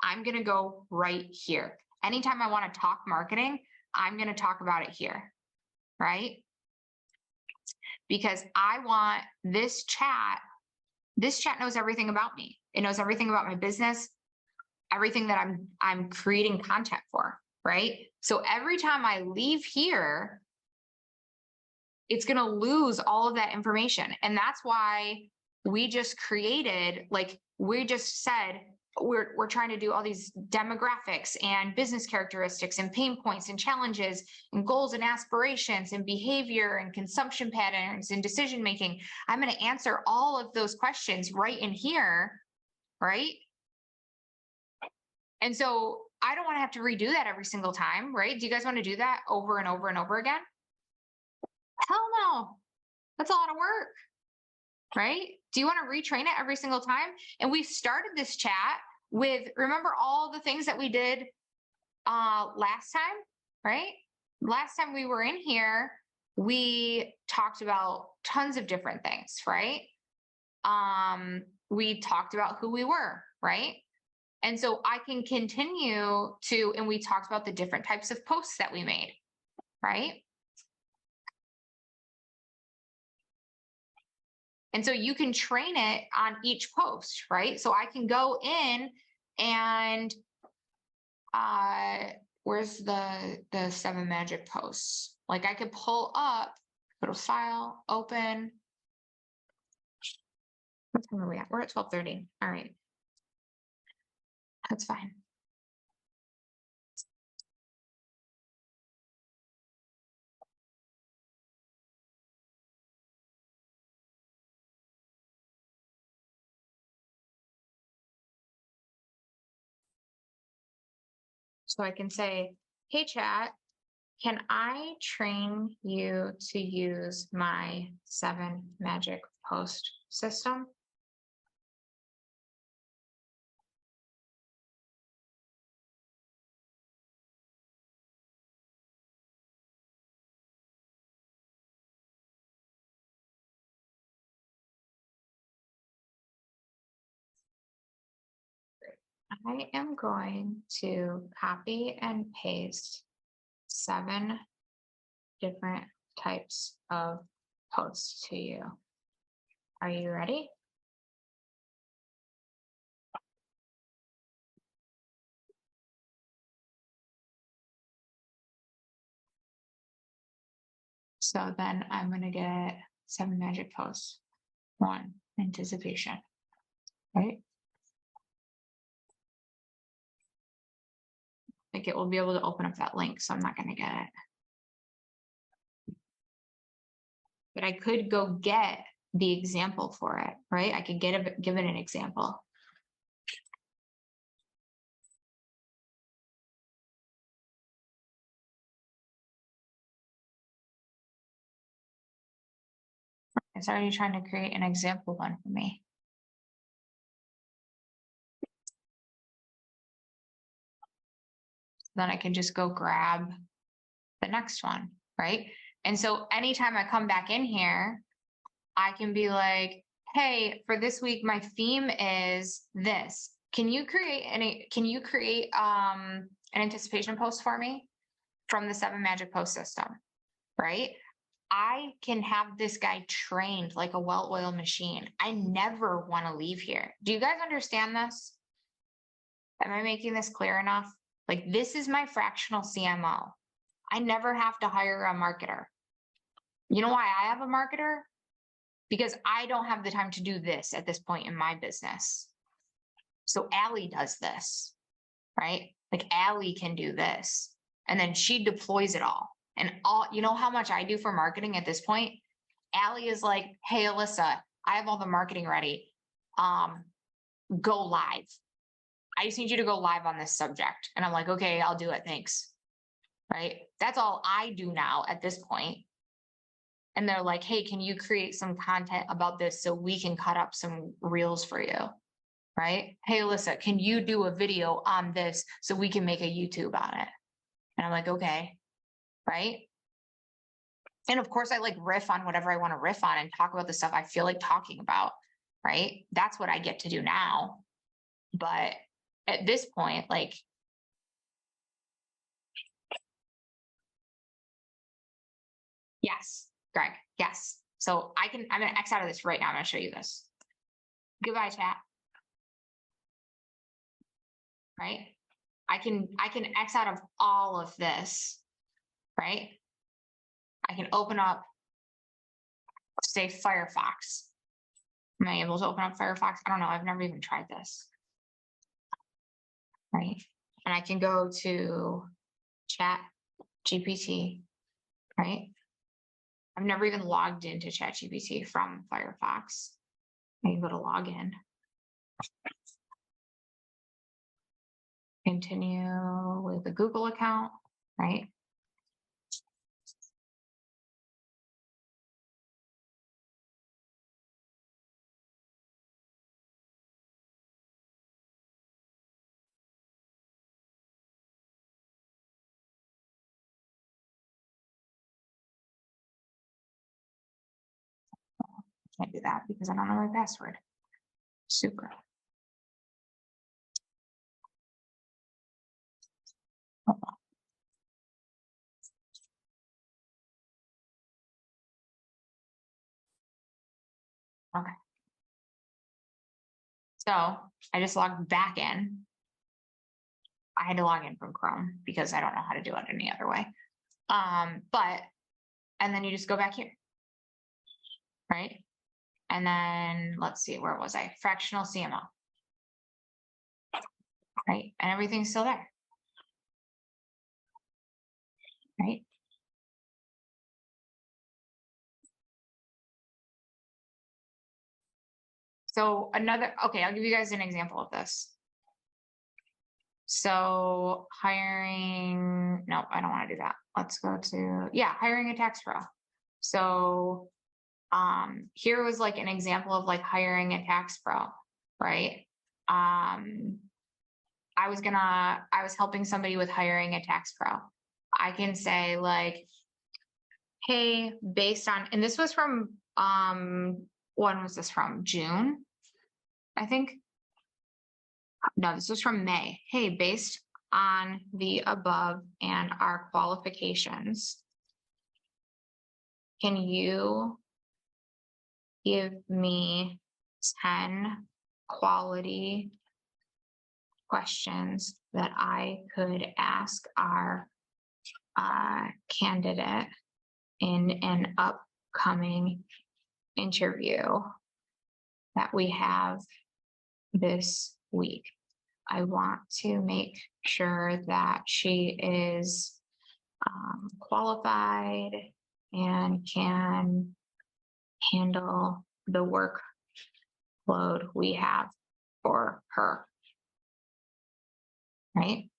I'm going to go right here. Anytime I want to talk marketing, I'm going to talk about it here, right? Because I want this chat knows everything about me. It knows everything about my business, everything that I'm creating content for, right? So every time I leave here, it's going to lose all of that information. And that's why we just created, like we just said, we're trying to do all these demographics and business characteristics and pain points and challenges and goals and aspirations and behavior and consumption patterns and decision making. I'm going to answer all of those questions right in here, right? And so I don't want to have to redo that every single time, right? Do you guys want to do that over and over and over again? Hell no. That's a lot of work, right? Do you want to retrain it every single time? And we started this chat with, remember all the things that we did last time, right? Last time we were in here, we talked about tons of different things, right? We talked about who we were, right? And so I can continue to, and we talked about the different types of posts that we made, right? And so you can train it on each post, right? So I can go in and where's the 7 magic posts? Like I could pull up, go to file, open. What time are we at? We're at 12:30. All right. That's fine. So I can say, hey, chat, can I train you to use my 7 magic post system? I am going to copy and paste 7 different types of posts to you. Are you ready? So then I'm going to get 7 magic posts. 1, anticipation, right? Like it will be able to open up that link, so I'm not going to get it. But I could go get the example for it, right? I could give it an example. It's already trying to create an example one for me. Then I can just go grab the next one, right? And so anytime I come back in here, I can be like, hey, for this week, my theme is this. Can you create an anticipation post for me from the 7 magic post system, right? I can have this guy trained like a well-oiled machine. I never want to leave here. Do you guys understand this? Am I making this clear enough? Like, this is my fractional CMO. I never have to hire a marketer. You know why I have a marketer? Because I don't have the time to do this at this point in my business. So Allie does this, right? Like Allie can do this. And then she deploys it all. And all, you know how much I do for marketing at this point? Allie is like, hey, Alyssa, I have all the marketing ready. Go live. I just need you to go live on this subject. And I'm like, okay, I'll do it. Thanks. Right? That's all I do now at this point. And they're like, hey, can you create some content about this so we can cut up some reels for you? Right? Hey, Alyssa, can you do a video on this so we can make a YouTube on it? And I'm like, okay. Right? And of course, I like riff on whatever I want to riff on and talk about the stuff I feel like talking about. Right? That's what I get to do now. But at this point, like, yes, Greg, yes. So I'm going to X out of this right now. I'm going to show you this. Goodbye, chat. Right? I can X out of all of this, right? I can open up, say, Firefox. Am I able to open up Firefox? I don't know. I've never even tried this. Right? And I can go to Chat GPT, right? I've never even logged into Chat GPT from Firefox. I can go to login. Continue with the Google account, right? Can't do that because I don't know my password. Super. Hold on. Okay. So I just logged back in. I had to log in from Chrome because I don't know how to do it any other way. And then you just go back here, right? And then let's see, where was I? Fractional CMO, right? And everything's still there, right? So okay, I'll give you guys an example of this. So hiring, no, I don't want to do that. Let's go to, hiring a tax pro. So here was like an example of like hiring a tax pro, right? I was helping somebody with hiring a tax pro. I can say like, hey, based on, and this was from, when was this from? June, I think. No, this was from May. Hey, based on the above and our qualifications, can you give me 10 quality questions that I could ask our candidate in an upcoming interview that we have this week? I want to make sure that she is qualified and can handle the workload we have for her, right?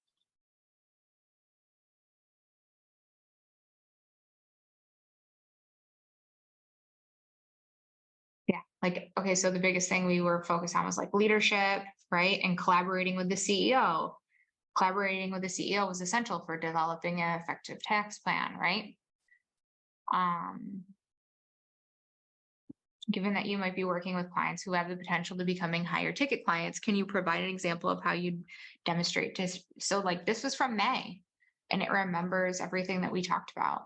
Yeah, like, okay, so the biggest thing we were focused on was like leadership, right? And collaborating with the CEO. Collaborating with the CEO was essential for developing an effective tax plan, right? Given that you might be working with clients who have the potential to becoming higher ticket clients, can you provide an example of how you demonstrate this? So like this was from May and it remembers everything that we talked about.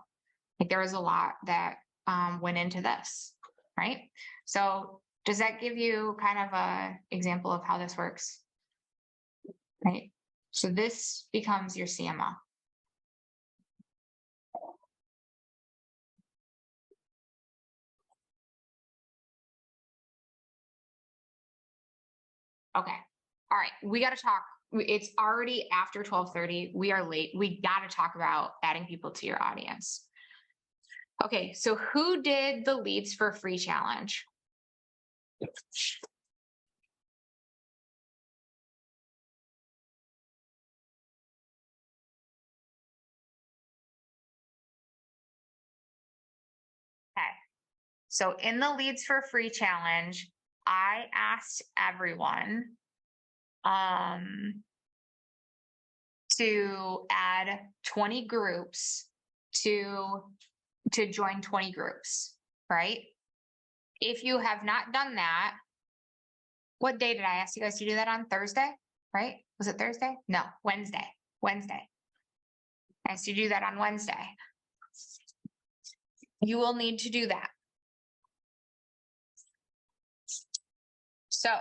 Like there was a lot that went into this, right? So does that give you kind of a example of how this works? Right? So this becomes your CMO. Okay. All right. We got to talk. It's already after 12:30. We are late. We got to talk about adding people to your audience. Okay. So who did the leads for free challenge? Okay. So in the leads for free challenge, I asked everyone to add 20 groups to join 20 groups, right? If you have not done that, what day did I ask you guys to do that on? Thursday, right? Was it Thursday? No, Wednesday. Wednesday. I asked you to do that on Wednesday. You will need to do that. So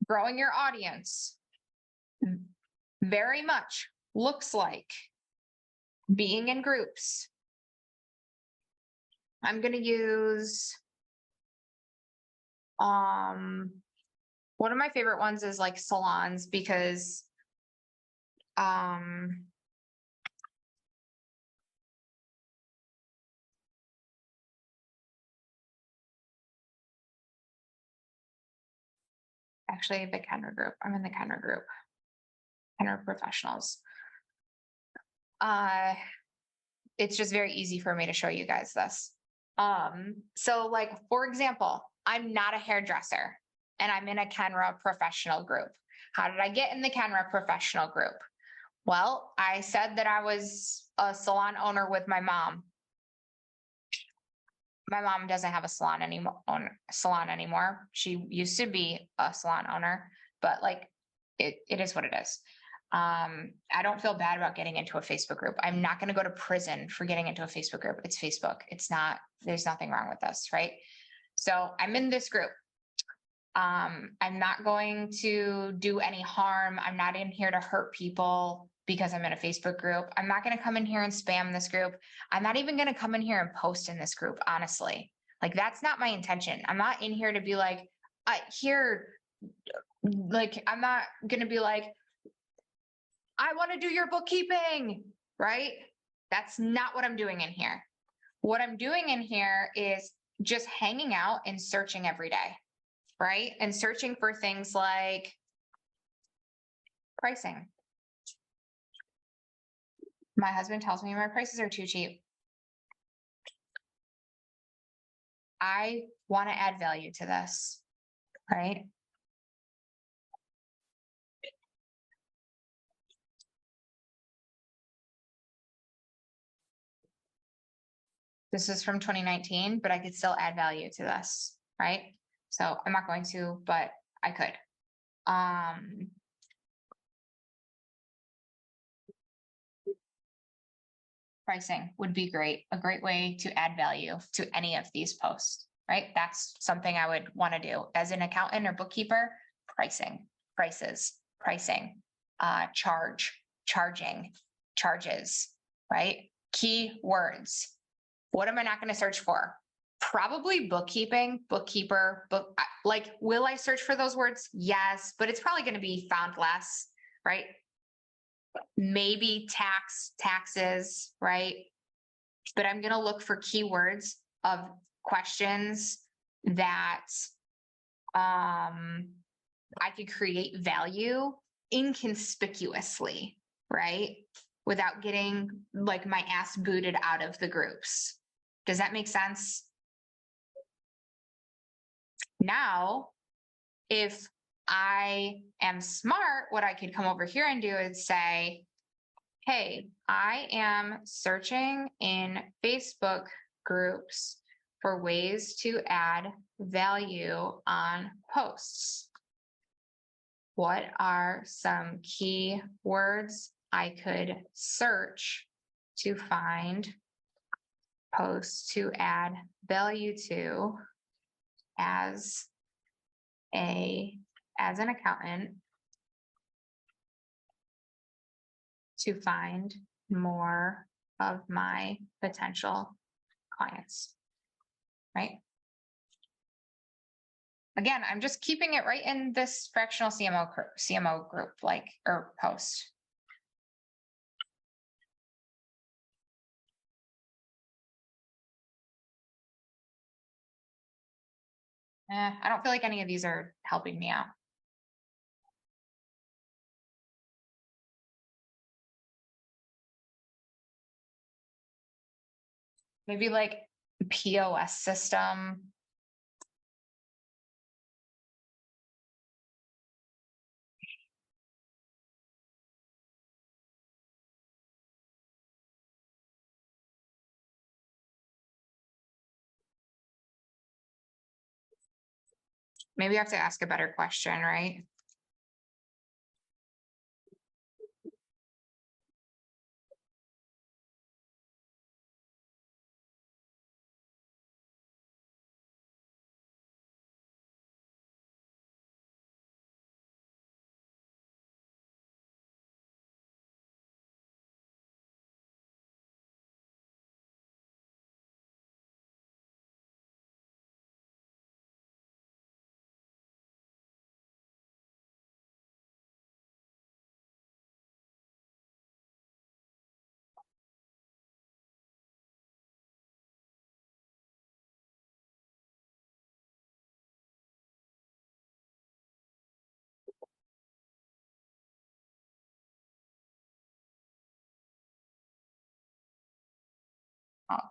growing your audience very much looks like being in groups. I'm going to use, one of my favorite ones is like salons because, actually the Kenner group. I'm in the Kenner group, Kenner professionals. It's just very easy for me to show you guys this. So like, for example, I'm not a hairdresser and I'm in a Kenra professional group. How did I get in the Kenra professional group? Well, I said that I was a salon owner with my mom. My mom doesn't have a salon anymore. She used to be a salon owner, but like it is what it is. I don't feel bad about getting into a Facebook group. I'm not going to go to prison for getting into a Facebook group. It's Facebook. It's not, there's nothing wrong with this, right? So I'm in this group. I'm not going to do any harm. I'm not in here to hurt people because I'm in a Facebook group. I'm not going to come in here and spam this group. I'm not even going to come in here and post in this group, honestly. Like, that's not my intention. I'm not in here to be like, I'm not going to be like, I want to do your bookkeeping, right? That's not what I'm doing in here. What I'm doing in here is just hanging out and searching every day, right? And searching for things like pricing. My husband tells me my prices are too cheap. I want to add value to this, right? This is from 2019, but I could still add value to this, right? So I'm not going to, but I could. Pricing would be great, a great way to add value to any of these posts, right? That's something I would want to do as an accountant or bookkeeper. Pricing, prices, pricing, charging, charges, right? Keywords. What am I not going to search for? Probably bookkeeping, bookkeeper, like, will I search for those words? Yes, but it's probably going to be found less, right? Maybe taxes, right? But I'm going to look for keywords of questions that I could create value inconspicuously, right? Without getting like my ass booted out of the groups. Does that make sense? Now, if I am smart, what I could come over here and do is say, hey, I am searching in Facebook groups for ways to add value on posts. What are some key words I could search to find posts to add value to as an accountant to find more of my potential clients, right? Again, I'm just keeping it right in this fractional CMO group, like, or post. I don't feel like any of these are helping me out. Maybe like POS system. Maybe I have to ask a better question, right?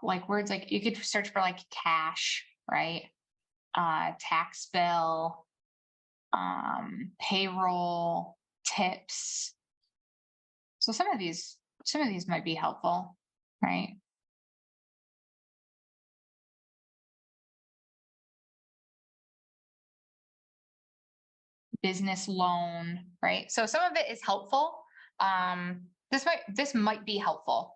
Like words like you could search for like cash, right? Tax bill, payroll, tips. So some of these might be helpful, right? Business loan, right? So some of it is helpful. This might be helpful.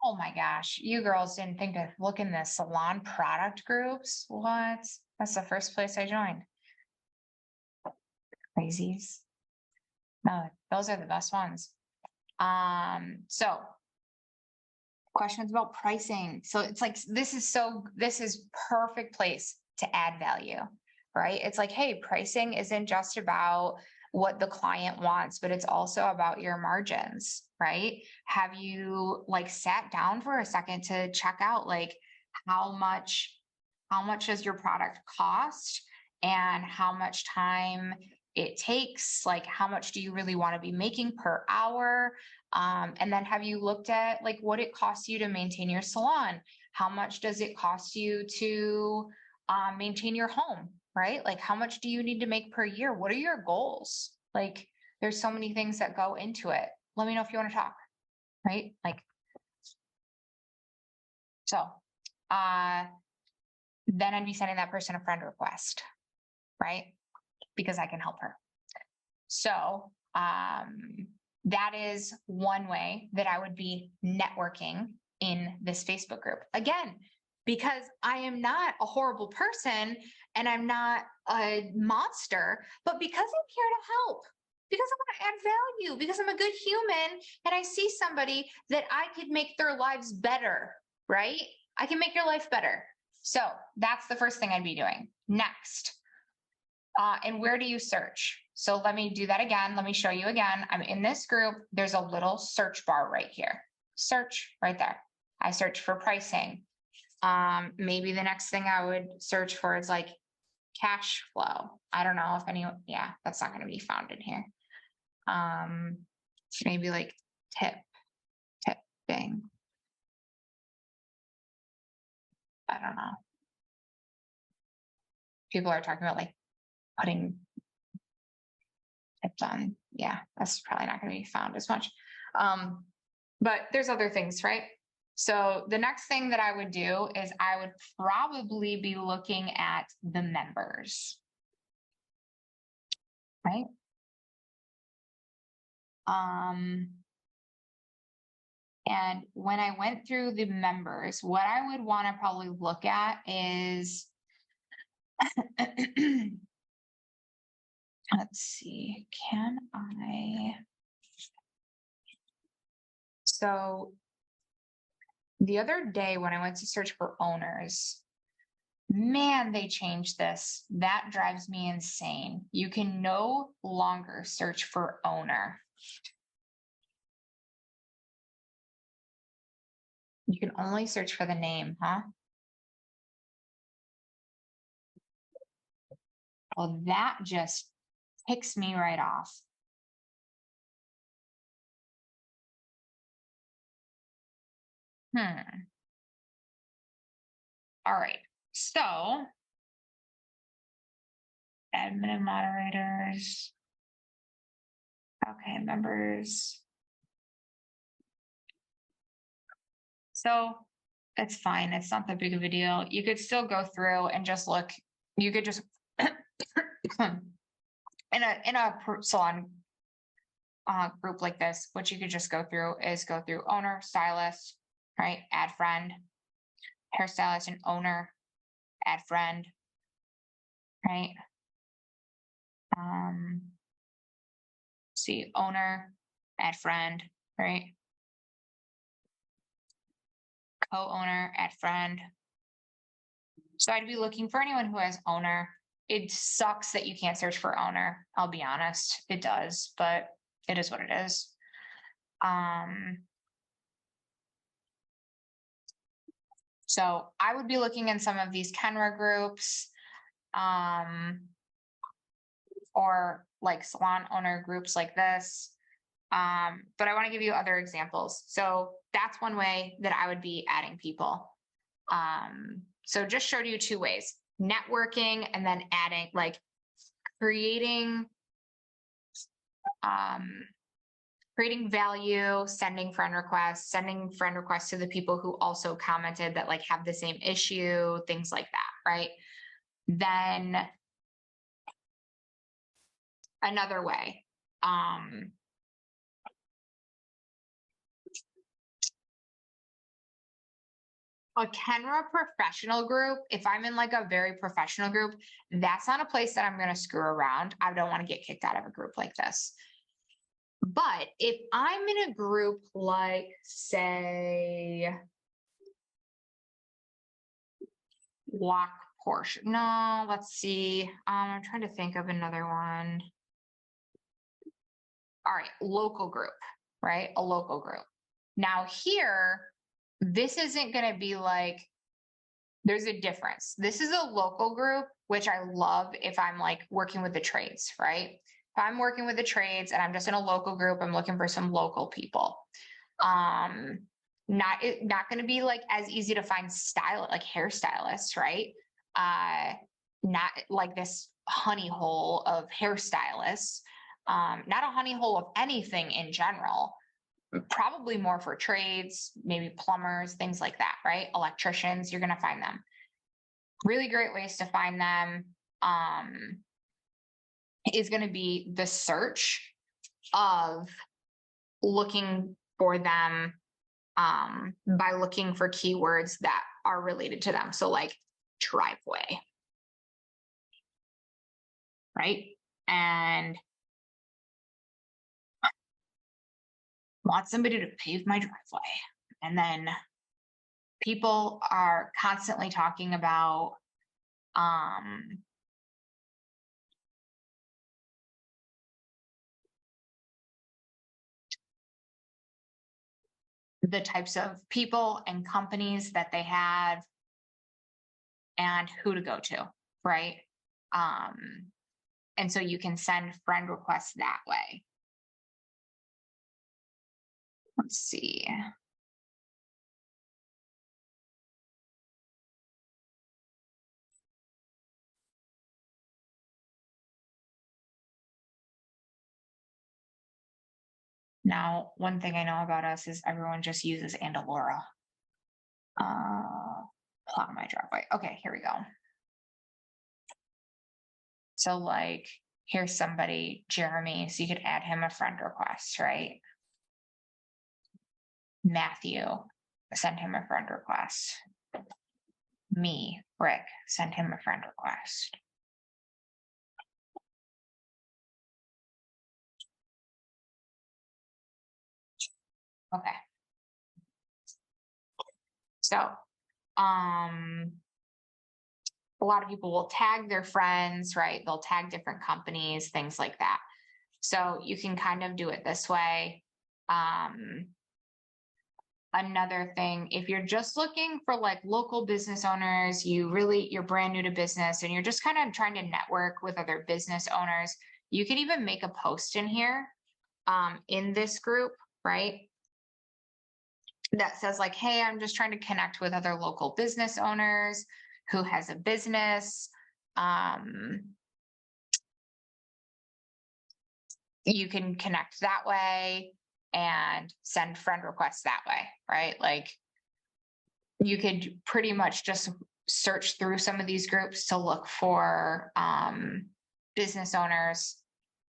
Oh my gosh, you girls didn't think to look in the salon product groups? What? That's the first place I joined. Crazies. No, those are the best ones. So Questions about pricing. So it's like, this is perfect place to add value, right? It's like, hey, pricing isn't just about what the client wants, but it's also about your margins, right? Have you like sat down for a second to check out like how much does your product cost and how much time it takes? Like, how much do you really want to be making per hour? And then have you looked at like what it costs you to maintain your salon? How much does it cost you to maintain your home, right? Like, how much do you need to make per year? What are your goals? Like, there's so many things that go into it. Let me know if you want to talk, right? Like, so, then I'd be sending that person a friend request, right? Because I can help her. So, that is one way that I would be networking in this Facebook group. Again, because I am not a horrible person and I'm not a monster, but because I'm here to help, because I want to add value, because I'm a good human and I see somebody that I could make their lives better, right? I can make your life better. So that's the first thing I'd be doing. Next. And where do you search? So let me do that again. Let me show you again. I'm in this group. There's a little search bar right here. Search right there. I search for pricing. Maybe the next thing I would search for is like cash flow. I don't know if anyone, yeah, that's not going to be found in here. Maybe like tipping. I don't know. People are talking about like putting tips on. Yeah, that's probably not going to be found as much. But there's other things, right? So the next thing that I would do is I would probably be looking at the members, right? And when I went through the members, what I would want to probably look at is, let's see, so the other day when I went to search for owners, man, they changed this. That drives me insane. You can no longer search for owner. You can only search for the name, huh? Well, that just ticks me right off. All right. So, admin and moderators. Okay, members. So it's fine. It's not that big of a deal. You could still go through and just look. You could just in a salon group like this, what you could just go through is go through owner, stylist, right? Add friend, hairstylist and owner, add friend, right? See owner, add friend, right? Co-owner, add friend. So I'd be looking for anyone who has owner. It sucks that you can't search for owner. I'll be honest, it does, but it is what it is. So I would be looking in some of these Kenra groups, or like salon owner groups like this. But I want to give you other examples. So that's one way that I would be adding people. So just showed you two ways, networking and then adding, like creating value, sending friend requests to the people who also commented that like have the same issue, things like that, right? Then another way, a Kenra professional group, if I'm in like a very professional group, that's not a place that I'm going to screw around. I don't want to get kicked out of a group like this. But if I'm in a group like, say, walk portion, no, let's see. I'm trying to think of another one. All right, local group, right? A local group. Now here, this isn't going to be like, there's a difference. This is a local group, which I love if I'm like working with the trades, right? If I'm working with the trades and I'm just in a local group, I'm looking for some local people. Not going to be like as easy to find style, like hairstylists, right? Not like this honey hole of hairstylists. Not a honey hole of anything in general. Probably more for trades, maybe plumbers, things like that, right? Electricians, you're going to find them. Really great ways to find them is going to be the search of looking for them by looking for keywords that are related to them. So like driveway, right? And want somebody to pave my driveway. And then people are constantly talking about the types of people and companies that they have and who to go to, right? And so you can send friend requests that way. Let's see. Now, one thing I know about us is everyone just uses Andalura. Plow my driveway. Okay, here we go. So like, here's somebody, Jeremy, so you could add him a friend request, right? Matthew, send him a friend request. Me, Rick, send him a friend request. Okay. So, a lot of people will tag their friends, right? They'll tag different companies, things like that. So you can kind of do it this way. Another thing, if you're just looking for like local business owners, you're brand new to business and you're just kind of trying to network with other business owners, you can even make a post in here, in this group, right? That says like, hey, I'm just trying to connect with other local business owners who has a business. You can connect that way and send friend requests that way, right? Like you could pretty much just search through some of these groups to look for business owners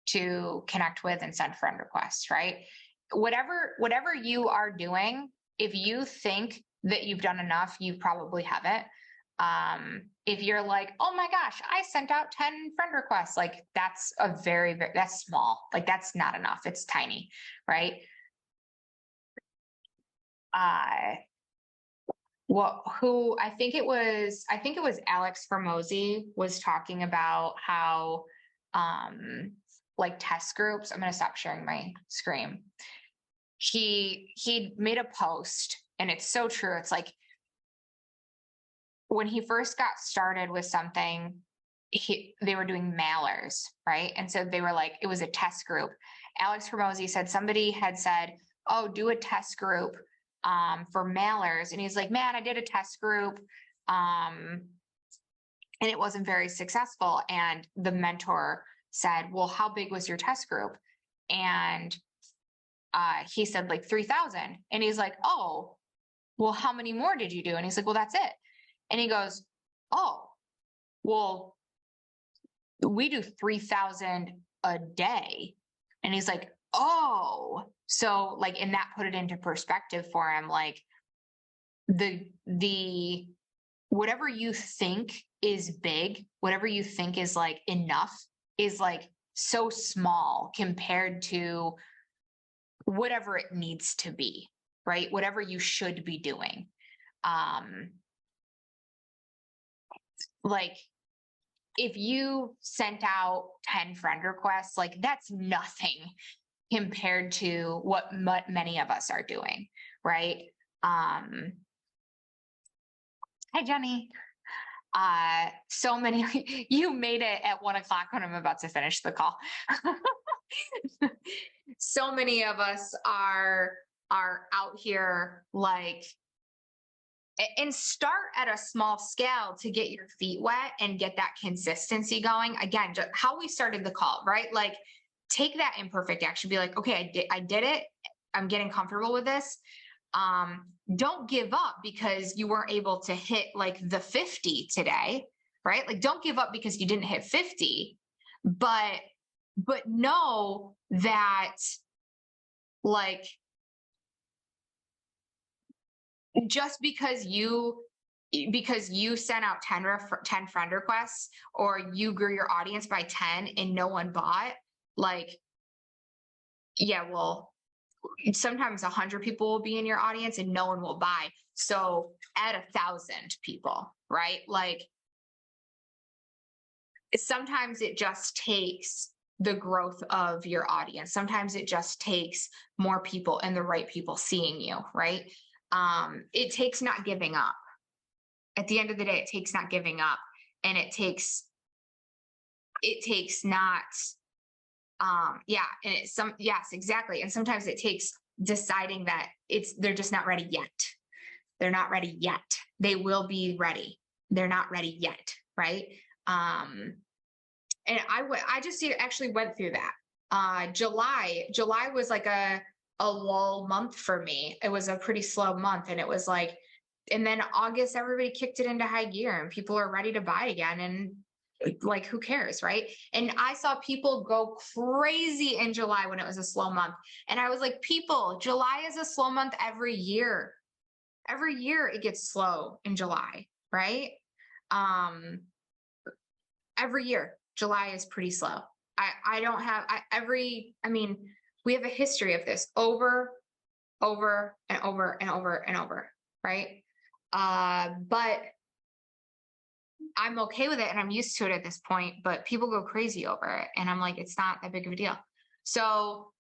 to connect with and send friend requests, right? Whatever you are doing, if you think that you've done enough, you probably haven't. If you're like, oh my gosh, I sent out 10 friend requests, like that's that's small. Like that's not enough. It's tiny, right? I think it was Alex Formosi was talking about how like test groups. I'm going to stop sharing my screen. He made a post and it's so true. It's like when he first got started with something, they were doing mailers, right? And so they were like, it was a test group. Alex Formosi said somebody had said, oh, do a test group for mailers. And he's like, man, I did a test group and it wasn't very successful. And the mentor said, well, how big was your test group? And he said like 3,000. And he's like, oh, well, how many more did you do? And he's like, well, that's it. And he goes, oh, well, we do 3,000 a day. And he's like, oh, so like, and that put it into perspective for him. Like the whatever you think is big, whatever you think is like enough is like so small compared to whatever it needs to be, right? Whatever you should be doing. Like if you sent out 10 friend requests, like that's nothing compared to what many of us are doing, right? Hi, Jenny. So many, you made it at 1 o'clock when I'm about to finish the call. So many of us are out here like, and start at a small scale to get your feet wet and get that consistency going. Again, just how we started the call, right? Like take that imperfect action, be like, okay, I did it. I'm getting comfortable with this. Don't give up because you weren't able to hit like the 50 today, right? Like don't give up because you didn't hit 50, but know that like just because you sent out 10 friend requests or you grew your audience by 10 and no one bought, like, yeah, well, sometimes 100 people will be in your audience and no one will buy. So add 1,000 people, right? Like sometimes it just takes the growth of your audience. Sometimes it just takes more people and the right people seeing you, right? It takes not giving up. At the end of the day, it takes not giving up, and it takes not, yes, exactly. And sometimes it takes deciding that they're just not ready yet. They're not ready yet. They will be ready. They're not ready yet, right? And I just actually went through that. July was like a lull month for me. It was a pretty slow month, and it was like, and then August, everybody kicked it into high gear and people are ready to buy again. And like, who cares, right? And I saw people go crazy in July when it was a slow month. And I was like, people, July is a slow month every year. Every year it gets slow in July, right? Every year, July is pretty slow. We have a history of this over and over and over and over, right? But I'm okay with it and I'm used to it at this point, but people go crazy over it. And I'm like, it's not that big of a deal. So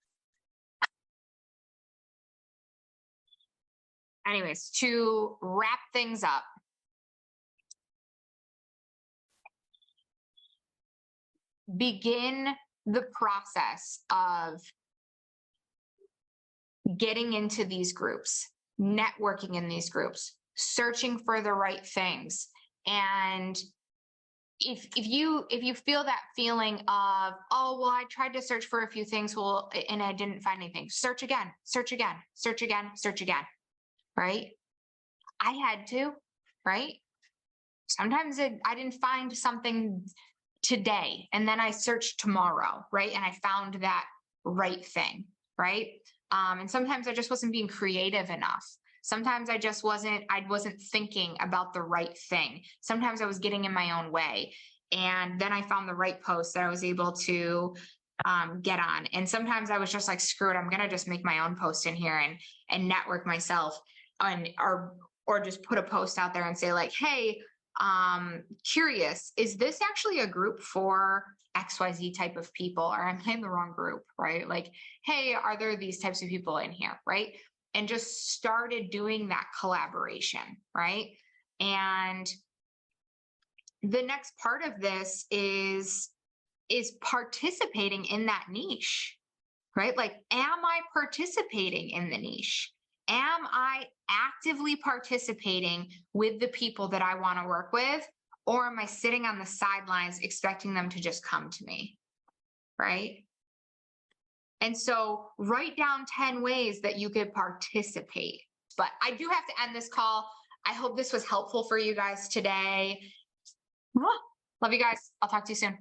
anyways, to wrap things up, begin the process of getting into these groups, networking in these groups, searching for the right things. And if you feel that feeling of, oh, well, I tried to search for a few things, well, and I didn't find anything, search again, search again, search again, search again, right? I had to, right? Sometimes I didn't find something today, and then I searched tomorrow, right? And I found that right thing, right? And sometimes I just wasn't being creative enough. Sometimes I wasn't thinking about the right thing. Sometimes I was getting in my own way. And then I found the right post that I was able to get on. And sometimes I was just like, screw it, I'm going to just make my own post in here and network myself or just put a post out there and say like, hey, curious, is this actually a group for XYZ type of people, or am I in the wrong group, right? Like, hey, are there these types of people in here, right? And just started doing that collaboration, right? And the next part of this is participating in that niche, right? Like, am I participating in the niche? Am I actively participating with the people that I want to work with? Or am I sitting on the sidelines expecting them to just come to me, right? And so write down 10 ways that you could participate. But I do have to end this call. I hope this was helpful for you guys today. Love you guys. I'll talk to you soon.